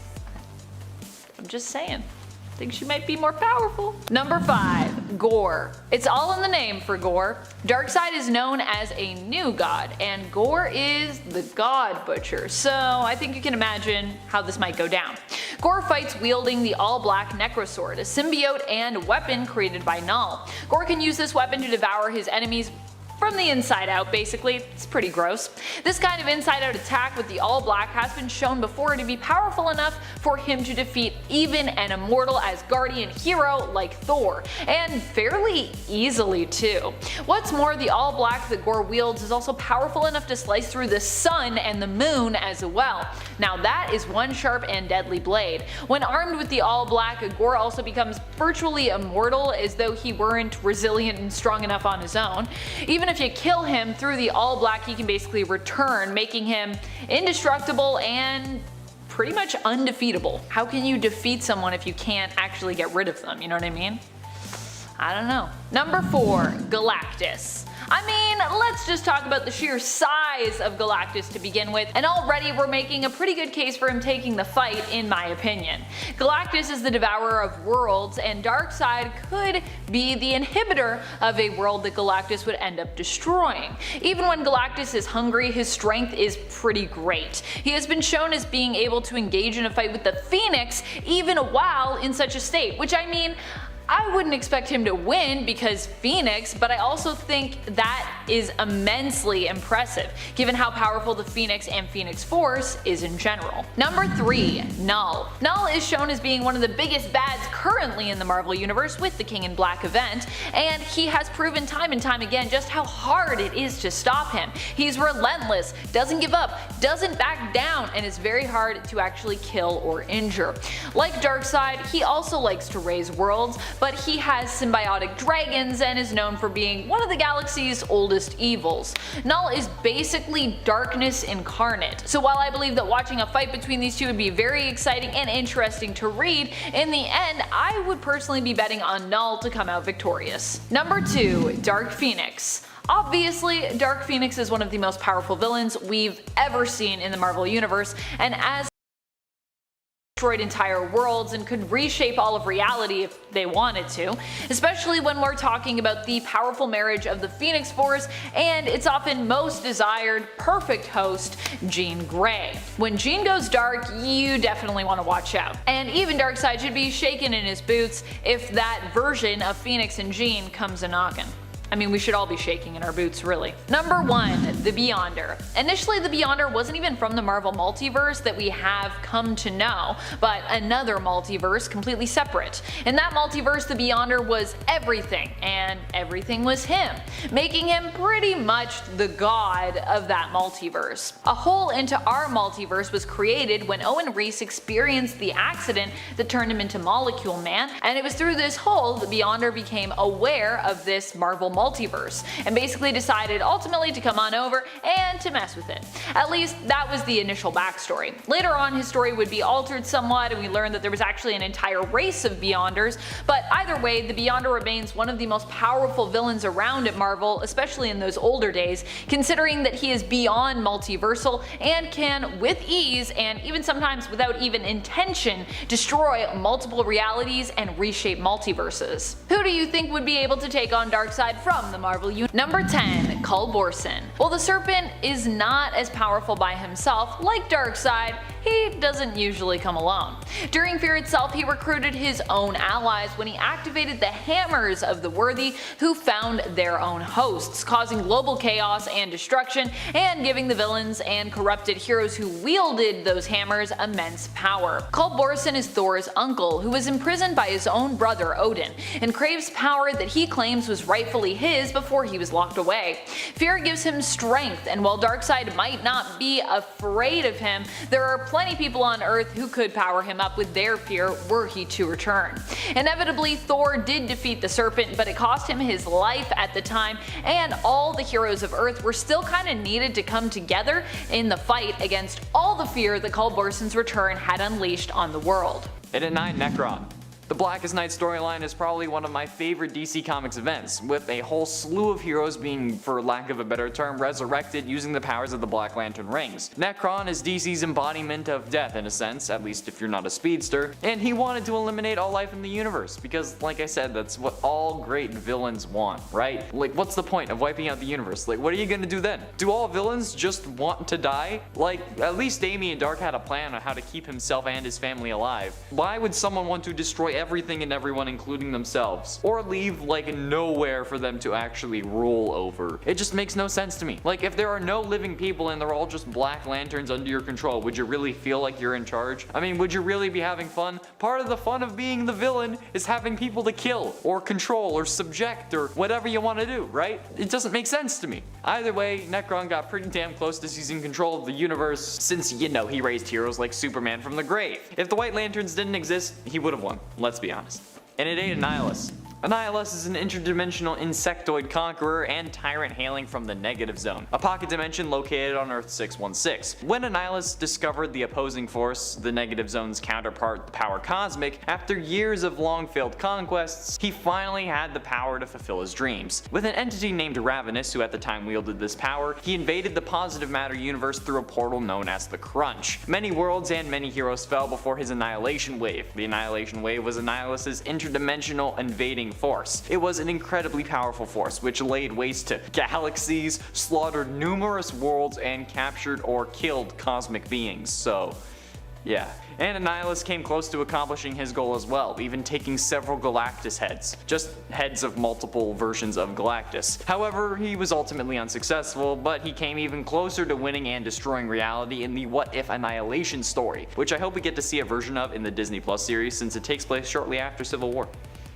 I'm just saying, I think she might be more powerful. Number 5, Gore. It's all in the name for Gore. Darkseid is known as a new god, and Gore is the god butcher, so I think you can imagine how this might go down. Gore fights wielding the all-black Necrosword, a symbiote and weapon created by Null. Gore can use this weapon to devour his enemies from the inside out, basically. It's pretty gross. This kind of inside out attack with the all black has been shown before to be powerful enough for him to defeat even an immortal Asgardian hero like Thor, and fairly easily too. What's more, the all black that Gore wields is also powerful enough to slice through the sun and the moon as well. Now that is one sharp and deadly blade. When armed with the all black, Gore also becomes virtually immortal, as though he weren't resilient and strong enough on his own. Even if you kill him through the all black, he can basically return, making him indestructible and pretty much undefeatable. How can you defeat someone if you can't actually get rid of them, you know what I mean? I don't know. Number 4, Galactus. I mean, let's just talk about the sheer size of Galactus to begin with, and already we're making a pretty good case for him taking the fight, in my opinion. Galactus is the devourer of worlds, and Darkseid could be the inhibitor of a world that Galactus would end up destroying. Even when Galactus is hungry, his strength is pretty great. He has been shown as being able to engage in a fight with the Phoenix even while in such a state, which, I mean, I wouldn't expect him to win because Phoenix, but I also think that is immensely impressive given how powerful the Phoenix and Phoenix Force is in general. Number 3, Null. Null is shown as being one of the biggest bads currently in the Marvel Universe with the King in Black event, and he has proven time and time again just how hard it is to stop him. He's relentless, doesn't give up, doesn't back down, and is very hard to actually kill or injure. Like Darkseid, he also likes to raise worlds, but he has symbiotic dragons and is known for being one of the galaxy's oldest evils. Null is basically darkness incarnate, so while I believe that watching a fight between these two would be very exciting and interesting to read, in the end I would personally be betting on Null to come out victorious. Number 2. Dark Phoenix. Obviously, Dark Phoenix is one of the most powerful villains we've ever seen in the Marvel Universe, and as destroyed entire worlds and could reshape all of reality if they wanted to, especially when we're talking about the powerful marriage of the Phoenix Force and its often most desired perfect host, Jean Grey. When Jean goes dark, you definitely want to watch out. And even Darkseid should be shaken in his boots if that version of Phoenix and Jean comes a-knockin'. I mean, we should all be shaking in our boots, really. Number 1. The Beyonder. Initially, the Beyonder wasn't even from the Marvel multiverse that we have come to know, but another multiverse completely separate. In that multiverse, the Beyonder was everything, and everything was him, making him pretty much the god of that multiverse. A hole into our multiverse was created when Owen Reese experienced the accident that turned him into Molecule Man, and it was through this hole the Beyonder became aware of this Marvel multiverse, and basically decided ultimately to come on over and to mess with it. At least that was the initial backstory. Later on his story would be altered somewhat and we learned that there was actually an entire race of Beyonders, but either way the Beyonder remains one of the most powerful villains around at Marvel, especially in those older days, considering that he is beyond multiversal and can with ease, and even sometimes without even intention, destroy multiple realities and reshape multiverses. Who do you think would be able to take on Darkseid from the Marvel Universe? Number 10. Kul Borsen. While the Serpent is not as powerful by himself like Darkseid, he doesn't usually come alone. During Fear itself, he recruited his own allies when he activated the Hammers of the Worthy, who found their own hosts, causing global chaos and destruction, and giving the villains and corrupted heroes who wielded those hammers immense power. Kul Borsen is Thor's uncle, who was imprisoned by his own brother Odin, and craves power that he claims was rightfully his before he was locked away. Fear gives him strength, and while Darkseid might not be afraid of him, there are plenty people on Earth who could power him up with their fear were he to return. Inevitably, Thor did defeat the Serpent, but it cost him his life at the time, and all the heroes of Earth were still kinda needed to come together in the fight against all the fear that Kul Borsen's return had unleashed on the world. And at 9, Necron. The Blackest Night storyline is probably one of my favorite DC Comics events, with a whole slew of heroes being, for lack of a better term, resurrected using the powers of the Black Lantern rings. Necron is DC's embodiment of death in a sense, at least if you're not a speedster, and he wanted to eliminate all life in the universe, because like I said, that's what all great villains want, right? Like, what's the point of wiping out the universe? Like, what are you gonna do then? Do all villains just want to die? Like, at least Damien Dark had a plan on how to keep himself and his family alive. Why would someone want to destroy everything and everyone, including themselves, or leave like nowhere for them to actually rule over? It just makes no sense to me. Like, if there are no living people and they're all just Black Lanterns under your control, would you really feel like you're in charge? I mean, would you really be having fun? Part of the fun of being the villain is having people to kill or control or subject or whatever you want to do, right? It doesn't make sense to me. Either way, Necron got pretty damn close to seizing control of the universe since, you know, he raised heroes like Superman from the grave. If the White Lanterns didn't exist, he would have won, let's be honest. And at 8, Nihilus. Nihilus is an interdimensional insectoid conqueror and tyrant hailing from the Negative Zone, a pocket dimension located on Earth 616. When Nihilus discovered the opposing force, the Negative Zone's counterpart, the Power Cosmic, after years of long failed conquests, he finally had the power to fulfill his dreams. With an entity named Ravenous, who at the time wielded this power, he invaded the positive matter universe through a portal known as the Crunch. Many worlds and many heroes fell before his Annihilation Wave. The Annihilation Wave was Nihilus's interdimensional invading force. It was an incredibly powerful force which laid waste to galaxies, slaughtered numerous worlds, and captured or killed cosmic beings, so yeah. And Nihilus came close to accomplishing his goal as well, even taking several Galactus heads, just heads of multiple versions of Galactus. However, he was ultimately unsuccessful, but he came even closer to winning and destroying reality in the What If Annihilation story, which I hope we get to see a version of in the Disney Plus series since it takes place shortly after Civil War.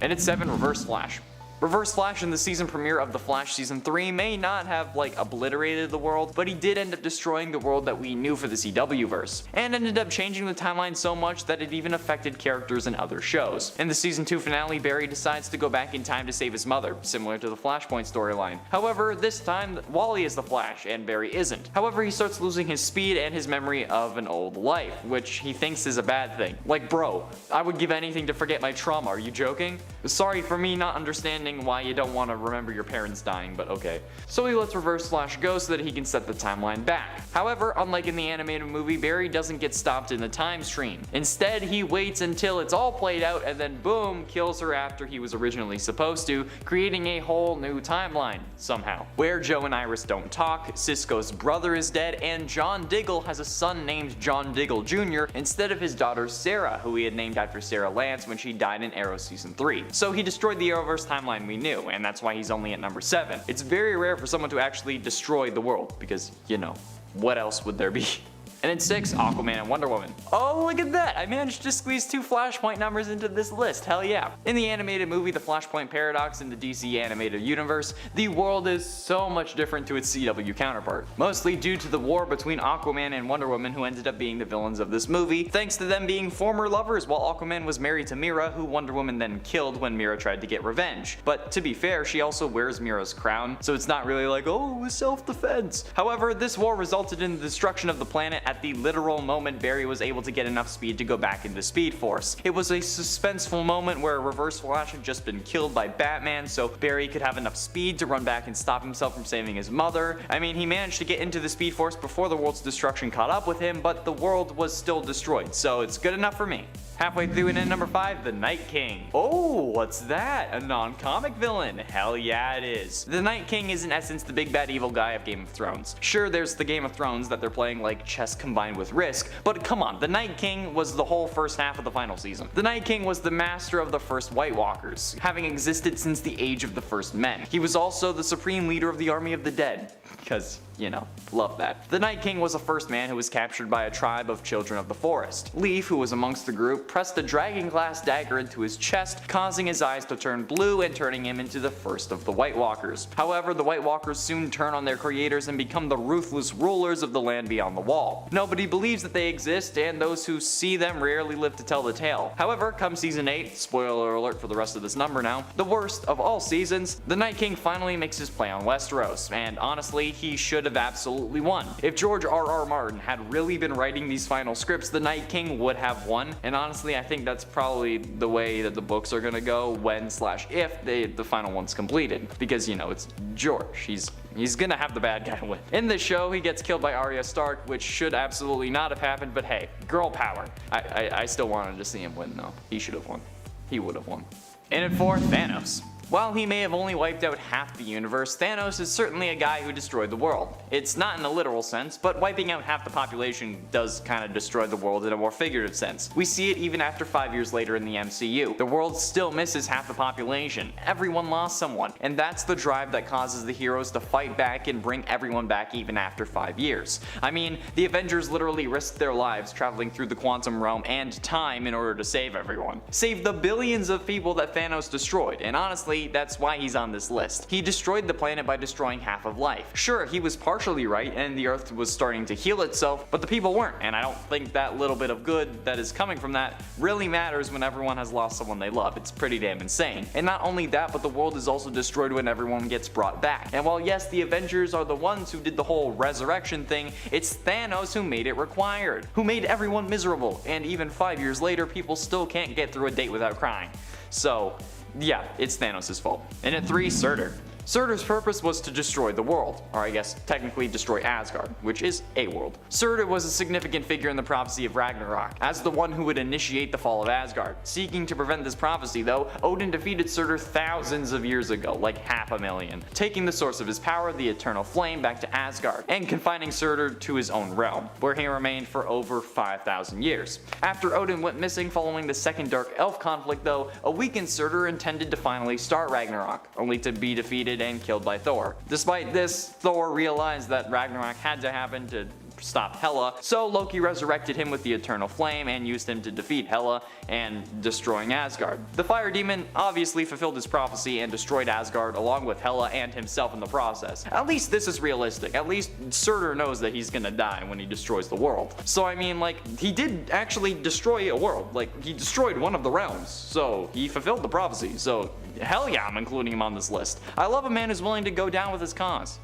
And it's 7, Reverse Flash. Reverse Flash in the season premiere of The Flash Season 3 may not have obliterated the world, but he did end up destroying the world that we knew for the CW-verse, and ended up changing the timeline so much that it even affected characters in other shows. In the Season 2 finale, Barry decides to go back in time to save his mother, similar to the Flashpoint storyline. However, this time, Wally is the Flash, and Barry isn't. However, he starts losing his speed and his memory of an old life, which he thinks is a bad thing. Bro, I would give anything to forget my trauma, are you joking? Sorry for me not understanding why you don't want to remember your parents dying, but okay. So he lets Reverse Flash go so that he can set the timeline back. However, unlike in the animated movie, Barry doesn't get stopped in the time stream. Instead, he waits until it's all played out and then boom, kills her after he was originally supposed to, creating a whole new timeline, somehow. Where Joe and Iris don't talk, Cisco's brother is dead, and John Diggle has a son named John Diggle Jr. instead of his daughter Sarah, who he had named after Sarah Lance when she died in Arrow Season 3. So he destroyed the Arrowverse timeline we knew, and that's why he's only at number 7. It's very rare for someone to actually destroy the world, because, what else would there be? And in 6, Aquaman and Wonder Woman. Oh, look at that! I managed to squeeze 2 Flashpoint numbers into this list, hell yeah. In the animated movie The Flashpoint Paradox in the DC animated universe, the world is so much different to its CW counterpart. Mostly due to the war between Aquaman and Wonder Woman, who ended up being the villains of this movie, thanks to them being former lovers while Aquaman was married to Mera, who Wonder Woman then killed when Mera tried to get revenge. But to be fair, she also wears Mera's crown, so it's not really oh, it was self-defense. However, this war resulted in the destruction of the planet at the literal moment Barry was able to get enough speed to go back into Speed Force. It was a suspenseful moment where Reverse Flash had just been killed by Batman, so Barry could have enough speed to run back and stop himself from saving his mother. I mean, he managed to get into the Speed Force before the world's destruction caught up with him, but the world was still destroyed, so it's good enough for me. Halfway through and in number 5, the Night King. Oh, what's that? A non-comic villain? Hell yeah it is. The Night King is in essence the big bad evil guy of Game of Thrones. Sure, there's the Game of Thrones that they're playing like chess combined with Risk, but come on, the Night King was the whole first half of the final season. The Night King was the master of the first White Walkers, having existed since the age of the first men. He was also the supreme leader of the Army of the Dead, because, love that. The Night King was the first man who was captured by a tribe of children of the forest. Leaf, who was amongst the group, pressed a dragon glass dagger into his chest, causing his eyes to turn blue and turning him into the first of the White Walkers. However, the White Walkers soon turn on their creators and become the ruthless rulers of the land beyond the wall. Nobody believes that they exist, and those who see them rarely live to tell the tale. However, come season 8, spoiler alert for the rest of this number now, the worst of all seasons, the Night King finally makes his play on Westeros, and honestly, he should have absolutely won. If George R.R. Martin had really been writing these final scripts, the Night King would have won, and honestly I think that's probably the way that the books are gonna go when/if the final one's completed, because it's George, he's gonna have the bad guy win. In this show, he gets killed by Arya Stark, which should absolutely not have happened, but hey, girl power. I still wanted to see him win though. He should have won. He would have won. And at 4, Thanos. While he may have only wiped out half the universe, Thanos is certainly a guy who destroyed the world. It's not in a literal sense, but wiping out half the population does kind of destroy the world in a more figurative sense. We see it even after 5 years later in the MCU. The world still misses half the population. Everyone lost someone, and that's the drive that causes the heroes to fight back and bring everyone back even after 5 years. I mean, the Avengers literally risked their lives traveling through the quantum realm and time in order to save everyone. Save the billions of people that Thanos destroyed, and honestly, that's why he's on this list. He destroyed the planet by destroying half of life. Sure, he was partially right and the Earth was starting to heal itself, but the people weren't, and I don't think that little bit of good that is coming from that really matters when everyone has lost someone they love. It's pretty damn insane. And not only that, but the world is also destroyed when everyone gets brought back. And while yes, the Avengers are the ones who did the whole resurrection thing, it's Thanos who made it required, who made everyone miserable, and even 5 years later, people still can't get through a date without crying. So, yeah, it's Thanos' fault. And at 3, Surtur. Surtur's purpose was to destroy the world, or I guess technically destroy Asgard, which is a world. Surtur was a significant figure in the prophecy of Ragnarok, as the one who would initiate the fall of Asgard. Seeking to prevent this prophecy though, Odin defeated Surtur thousands of years ago, like 500,000, taking the source of his power, the eternal flame, back to Asgard, and confining Surtur to his own realm, where he remained for over 5,000 years. After Odin went missing following the second Dark Elf conflict though, a weakened Surtur intended to finally start Ragnarok, only to be defeated and killed by Thor. Despite this, Thor realized that Ragnarok had to happen to stop Hela, so Loki resurrected him with the Eternal Flame and used him to defeat Hela and destroying Asgard. The Fire Demon obviously fulfilled his prophecy and destroyed Asgard along with Hela and himself in the process. At least this is realistic. At least Surtur knows that he's gonna die when he destroys the world. So I mean, like, he did actually destroy a world. Like, he destroyed one of the realms, so he fulfilled the prophecy. So hell yeah, I'm including him on this list. I love a man who's willing to go down with his cause.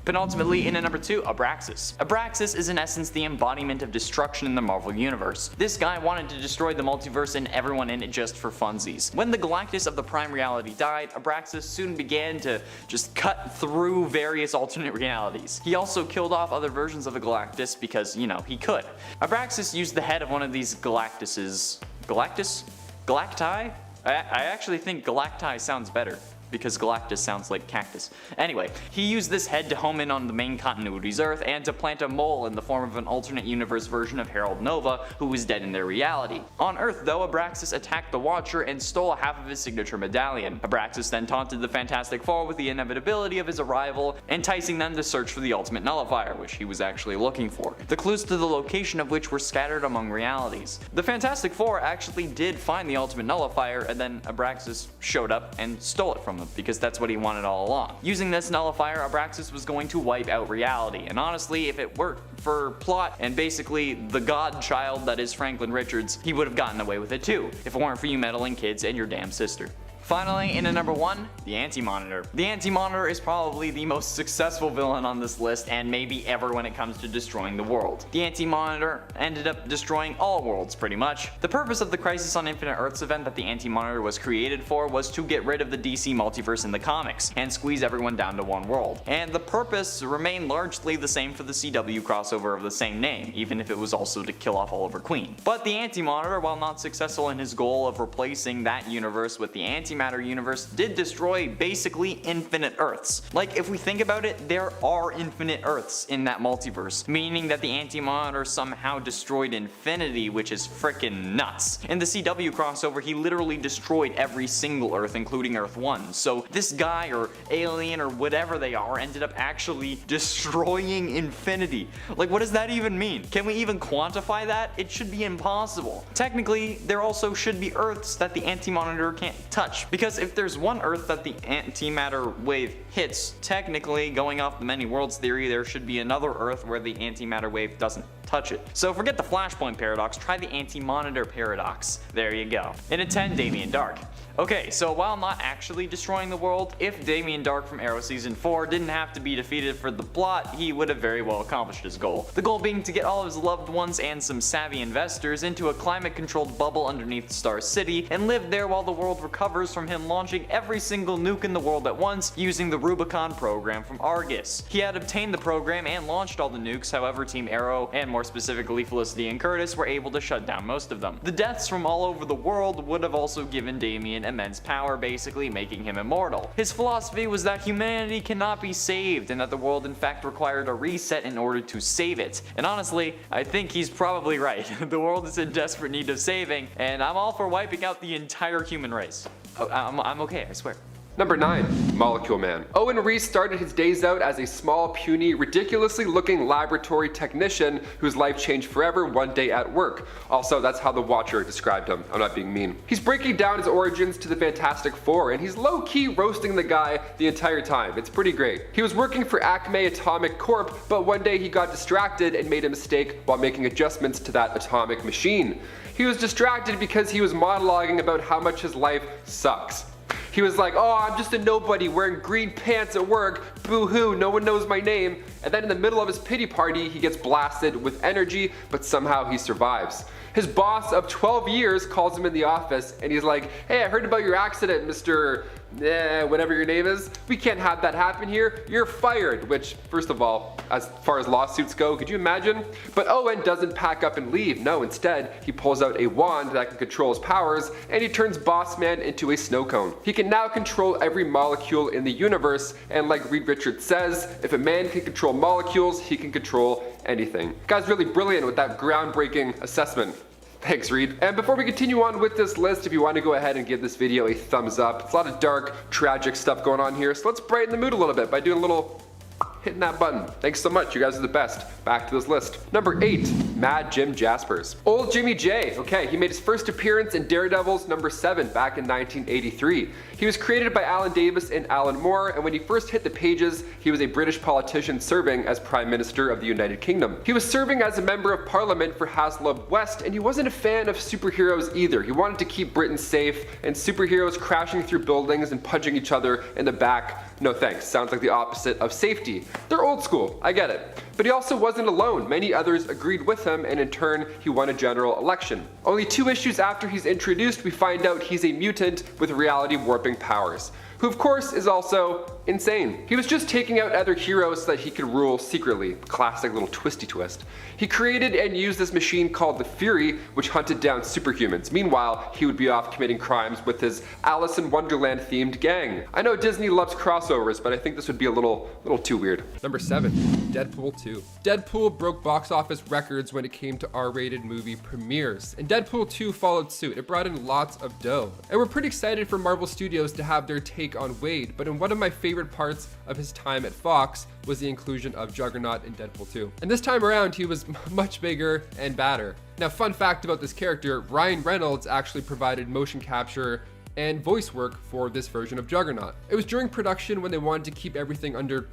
Penultimately, in at number 2, Abraxas. Abraxas is in essence the embodiment of destruction in the Marvel Universe. This guy wanted to destroy the multiverse and everyone in it just for funsies. When the Galactus of the Prime Reality died, Abraxas soon began to just cut through various alternate realities. He also killed off other versions of the Galactus because, you know, he could. Abraxas used the head of one of these Galactuses. Galactus? Galacti? I actually think Galacti sounds better, because Galactus sounds like cactus. Anyway, he used this head to home in on the main continuity's Earth and to plant a mole in the form of an alternate universe version of Harold Nova, who was dead in their reality. On Earth though, Abraxas attacked the Watcher and stole half of his signature medallion. Abraxas then taunted the Fantastic Four with the inevitability of his arrival, enticing them to search for the ultimate nullifier, which he was actually looking for. The clues to the location of which were scattered among realities. The Fantastic Four actually did find the ultimate nullifier, and then Abraxas showed up and stole it from them, because that's what he wanted all along. Using this nullifier, Abraxas was going to wipe out reality, and honestly, if it worked for plot and basically the godchild that is Franklin Richards, he would have gotten away with it too, if it weren't for you meddling kids and your damn sister. Finally, in at number 1, the Ante Monitor. The Ante Monitor is probably the most successful villain on this list, and maybe ever when it comes to destroying the world. The Ante Monitor ended up destroying all worlds pretty much. The purpose of the Crisis on Infinite Earths event that the Ante Monitor was created for was to get rid of the DC multiverse in the comics, and squeeze everyone down to one world. And the purpose remained largely the same for the CW crossover of the same name, even if it was also to kill off Oliver Queen. But the Ante Monitor, while not successful in his goal of replacing that universe with the Antimatter universe, did destroy basically infinite Earths. Like, if we think about it, there are infinite Earths in that multiverse, meaning that the Ante Monitor somehow destroyed infinity, which is frickin' nuts. In the CW crossover, he literally destroyed every single Earth, including Earth 1. So this guy, or alien, or whatever they are, ended up actually destroying infinity. Like, what does that even mean? Can we even quantify that? It should be impossible. Technically, there also should be Earths that the Ante Monitor can't touch, because if there's one Earth that the antimatter wave hits, technically, going off the many worlds theory, there should be another Earth where the antimatter wave doesn't touch it. So forget the Flashpoint paradox, try the Anti-Monitor paradox. There you go. In at 10, Damien Dark. Okay, so while not actually destroying the world, if Damien Dark from Arrow Season 4 didn't have to be defeated for the plot, he would have very well accomplished his goal. The goal being to get all of his loved ones and some savvy investors into a climate-controlled bubble underneath Star City, and live there while the world recovers from him launching every single nuke in the world at once using the Rubicon program from Argus. He had obtained the program and launched all the nukes, however Team Arrow, and more specifically Felicity and Curtis, were able to shut down most of them. The deaths from all over the world would have also given Damien immense power, basically making him immortal. His philosophy was that humanity cannot be saved, and that the world in fact required a reset in order to save it. And honestly, I think he's probably right. The world is in desperate need of saving, and I'm all for wiping out the entire human race. Oh, I'm okay, I swear. Number 9, Molecule Man. Owen Reese started his days out as a small, puny, ridiculously looking laboratory technician whose life changed forever one day at work. Also, that's how the Watcher described him. I'm not being mean. He's breaking down his origins to the Fantastic Four, and he's low-key roasting the guy the entire time. It's pretty great. He was working for Acme Atomic Corp, but one day he got distracted and made a mistake while making adjustments to that atomic machine. He was distracted because he was monologuing about how much his life sucks. He was like, oh, I'm just a nobody wearing green pants at work, boo-hoo, no one knows my name. And then in the middle of his pity party, he gets blasted with energy, but somehow he survives. His boss of 12 years calls him in the office and he's like, hey, I heard about your accident, Mr. whatever your name is. We can't have that happen here. You're fired. Which, first of all, as far as lawsuits go, could you imagine? But Owen doesn't pack up and leave. No, instead, he pulls out a wand that can control his powers and he turns Boss Man into a snow cone. He can now control every molecule in the universe, and like Reed Richards says, if a man can control molecules, he can control anything. Guy's really brilliant with that groundbreaking assessment. Thanks, Reed. And before we continue on with this list, if you want to go ahead and give this video a thumbs up. It's a lot of dark, tragic stuff going on here, so let's brighten the mood a little bit by doing a little hitting that button. Thanks so much, you guys are the best. Back to this list. Number 8, Mad Jim Jaspers. Old Jimmy J. Okay, he made his first appearance in Daredevil's number 7 back in 1983. He was created by Alan Davis and Alan Moore, and when he first hit the pages, he was a British politician serving as Prime Minister of the United Kingdom. He was serving as a member of Parliament for Haslab West, and he wasn't a fan of superheroes either. He wanted to keep Britain safe, and superheroes crashing through buildings and punching each other in the back, no thanks. Sounds like the opposite of safety. They're old school, I get it. But he also wasn't alone. Many others agreed with him, and in turn, he won a general election. Only 2 issues after he's introduced, we find out he's a mutant with reality warping powers, who of course is also insane. He was just taking out other heroes so that he could rule secretly. Classic little twisty twist. He created and used this machine called the Fury, which hunted down superhumans. Meanwhile, he would be off committing crimes with his Alice in Wonderland themed gang. I know Disney loves crossovers, but I think this would be a little too weird. Number 7, Deadpool 2. Deadpool broke box office records when it came to R-rated movie premieres, and Deadpool 2 followed suit. It brought in lots of dough. And we're pretty excited for Marvel Studios to have their take on Wade, but in one of my favorite parts of his time at Fox was the inclusion of Juggernaut in Deadpool 2. And this time around, he was much bigger and badder. Now, fun fact about this character, Ryan Reynolds actually provided motion capture and voice work for this version of Juggernaut. It was during production when they wanted to keep everything under,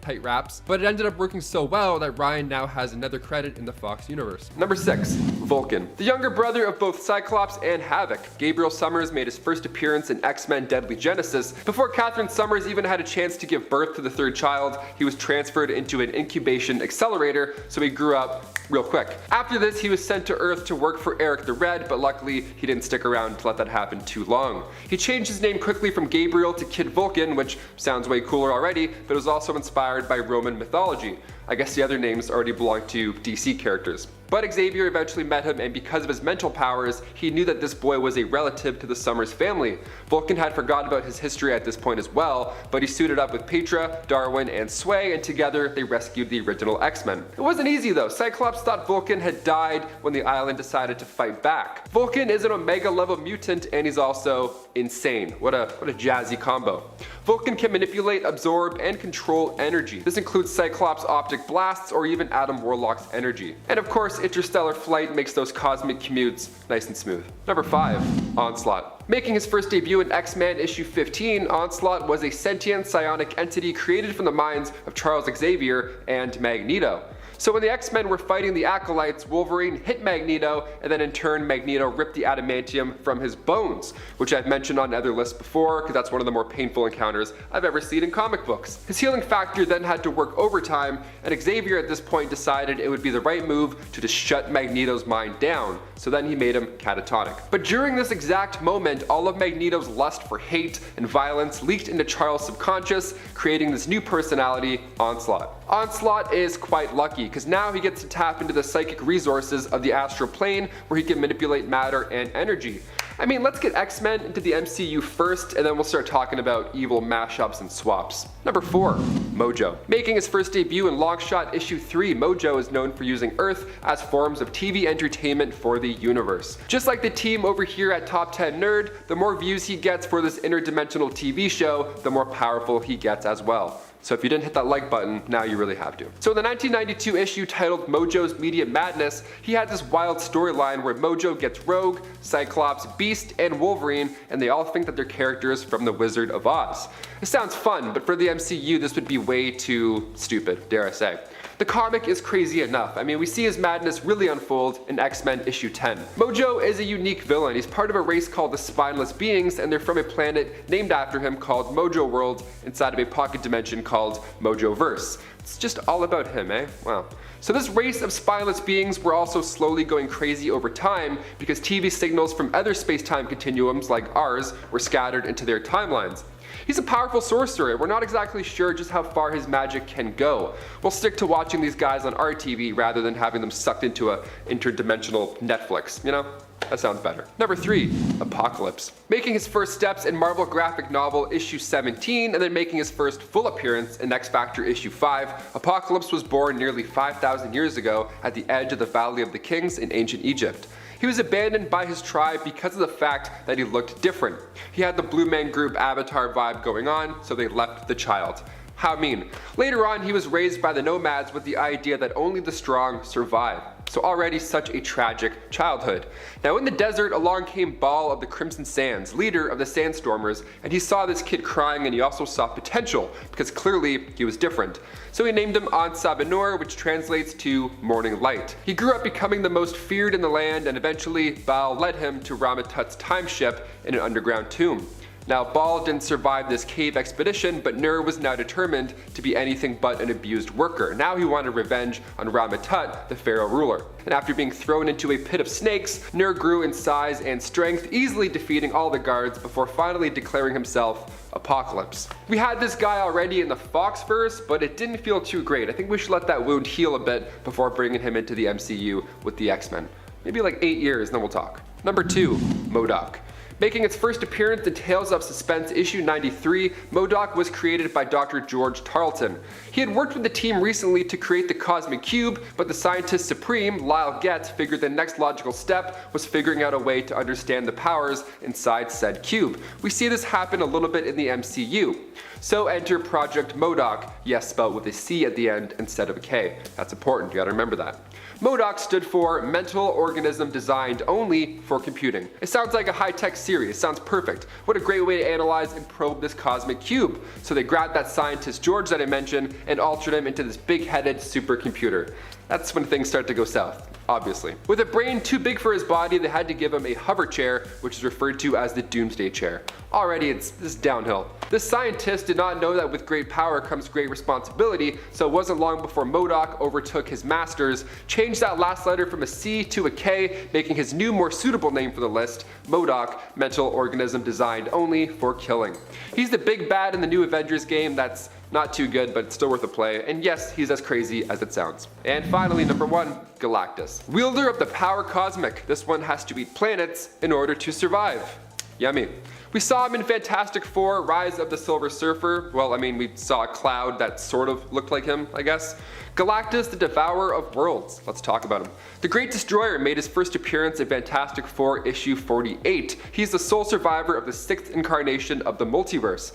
tight wraps, but it ended up working so well that Ryan now has another credit in the Fox universe. Number 6, Vulcan. The younger brother of both Cyclops and Havoc, Gabriel Summers made his first appearance in X-Men Deadly Genesis. Before Catherine Summers even had a chance to give birth to the 3rd child, he was transferred into an incubation accelerator, so he grew up real quick. After this, he was sent to Earth to work for Eric the Red, but luckily he didn't stick around to let that happen too long. He changed his name quickly from Gabriel to Kid Vulcan, which sounds way cooler already, but was also inspired by Roman mythology. I guess the other names already belong to DC characters. But Xavier eventually met him, and because of his mental powers, he knew that this boy was a relative to the Summers family. Vulcan had forgotten about his history at this point as well, but he suited up with Petra, Darwin, and Sway, and together they rescued the original X-Men. It wasn't easy though. Cyclops thought Vulcan had died when the island decided to fight back. Vulcan is an Omega level mutant, and he's also insane. What a jazzy combo. Vulcan can manipulate, absorb, and control energy. This includes Cyclops' optic blasts or even Adam Warlock's energy. And of course, interstellar flight makes those cosmic commutes nice and smooth. Number 5, Onslaught. Making his first debut in X-Men issue 15, Onslaught was a sentient psionic entity created from the minds of Charles Xavier and Magneto. So when the X-Men were fighting the Acolytes, Wolverine hit Magneto, and then in turn Magneto ripped the adamantium from his bones, which I've mentioned on other lists before because that's one of the more painful encounters I've ever seen in comic books. His healing factor then had to work overtime, and Xavier at this point decided it would be the right move to just shut Magneto's mind down, so then he made him catatonic. But during this exact moment, all of Magneto's lust for hate and violence leaked into Charles' subconscious, creating this new personality, Onslaught. Onslaught is quite lucky, because now he gets to tap into the psychic resources of the astral plane where he can manipulate matter and energy. I mean, let's get X-Men into the MCU first, and then we'll start talking about evil mashups and swaps. Number 4, Mojo. Making his first debut in Longshot issue 3, Mojo is known for using Earth as forms of TV entertainment for the universe. Just like the team over here at Top 10 Nerd, the more views he gets for this interdimensional TV show, the more powerful he gets as well. So if you didn't hit that like button, now you really have to. So in the 1992 issue titled Mojo's Media Madness, he had this wild storyline where Mojo gets Rogue, Cyclops, Beast, and Wolverine, and they all think that they're characters from The Wizard of Oz. It sounds fun, but for the MCU this would be way too stupid, dare I say. The comic is crazy enough. I mean, we see his madness really unfold in X-Men issue 10. Mojo is a unique villain. He's part of a race called the Spineless Beings, and they're from a planet named after him called Mojo World inside of a pocket dimension called Mojoverse. It's just all about him, eh? Wow. So this race of spineless beings were also slowly going crazy over time because TV signals from other space-time continuums like ours were scattered into their timelines. He's a powerful sorcerer. We're not exactly sure just how far his magic can go. We'll stick to watching these guys on our TV rather than having them sucked into a interdimensional Netflix, you know? That sounds better. Number 3, Apocalypse. Making his first steps in Marvel graphic novel issue 17 and then making his first full appearance in X Factor issue 5, Apocalypse was born nearly 5,000 years ago at the edge of the Valley of the Kings in ancient Egypt. He was abandoned by his tribe because of the fact that he looked different. He had the Blue Man Group avatar vibe going on, so they left the child. How mean. Later on, he was raised by the nomads with the idea that only the strong survive. So already such a tragic childhood. Now in the desert, along came Baal of the Crimson Sands, leader of the Sandstormers, and he saw this kid crying, and he also saw potential, because clearly he was different. So he named him An-Sabanur, which translates to Morning Light. He grew up becoming the most feared in the land, and eventually Baal led him to Rama-Tut's time ship in an underground tomb. Now Baal didn't survive this cave expedition, but Nur was now determined to be anything but an abused worker. Now he wanted revenge on Rama-Tut, the pharaoh ruler. And after being thrown into a pit of snakes, Nur grew in size and strength, easily defeating all the guards before finally declaring himself Apocalypse. We had this guy already in the Foxverse, but it didn't feel too great. I think we should let that wound heal a bit before bringing him into the MCU with the X-Men. Maybe like 8 years, and then we'll talk. Number 2, MODOK. Making its first appearance in Tales of Suspense issue 93, MODOK was created by Dr. George Tarleton. He had worked with the team recently to create the Cosmic Cube, but the scientist supreme, Lyle Getz, figured the next logical step was figuring out a way to understand the powers inside said cube. We see this happen a little bit in the MCU. So enter Project MODOK, yes, spelled with a C at the end instead of a K. That's important, you gotta remember that. MODOK stood for Mental Organism Designed Only for Computing. It sounds like a high-tech series, sounds perfect. What a great way to analyze and probe this cosmic cube. So they grabbed that scientist George that I mentioned and altered him into this big-headed supercomputer. That's when things start to go south, obviously. With a brain too big for his body, they had to give him a hover chair, which is referred to as the Doomsday Chair. Already this is downhill. This scientist did not know that with great power comes great responsibility, so it wasn't long before MODOK overtook his masters, changed that last letter from a C to a K, making his new, more suitable name for the list, MODOK, Mental Organism Designed Only for Killing. He's the big bad in the new Avengers game that's not too good, but it's still worth a play, and yes, he's as crazy as it sounds. And finally, number 1, Galactus. Wielder of the power cosmic, this one has to eat planets in order to survive. Yummy. We saw him in Fantastic Four, Rise of the Silver Surfer. Well, I mean, we saw a cloud that sort of looked like him, I guess. Galactus, the Devourer of Worlds. Let's talk about him. The Great Destroyer made his first appearance in Fantastic Four issue 48. He's the sole survivor of the 6th incarnation of the multiverse.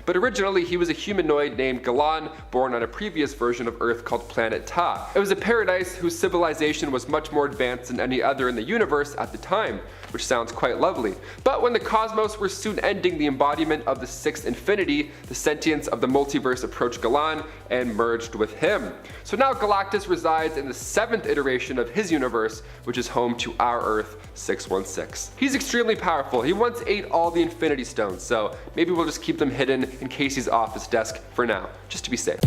But originally he was a humanoid named Galan, born on a previous version of Earth called Planet Ta. It was a paradise whose civilization was much more advanced than any other in the universe at the time, which sounds quite lovely. But when the cosmos were soon ending the embodiment of the 6th infinity, the sentience of the multiverse approached Galan and merged with him. So now Galactus resides in the 7th iteration of his universe, which is home to our Earth 616. He's extremely powerful. He once ate all the Infinity Stones, so maybe we'll just keep them hidden in case he's off his desk for now, just to be safe.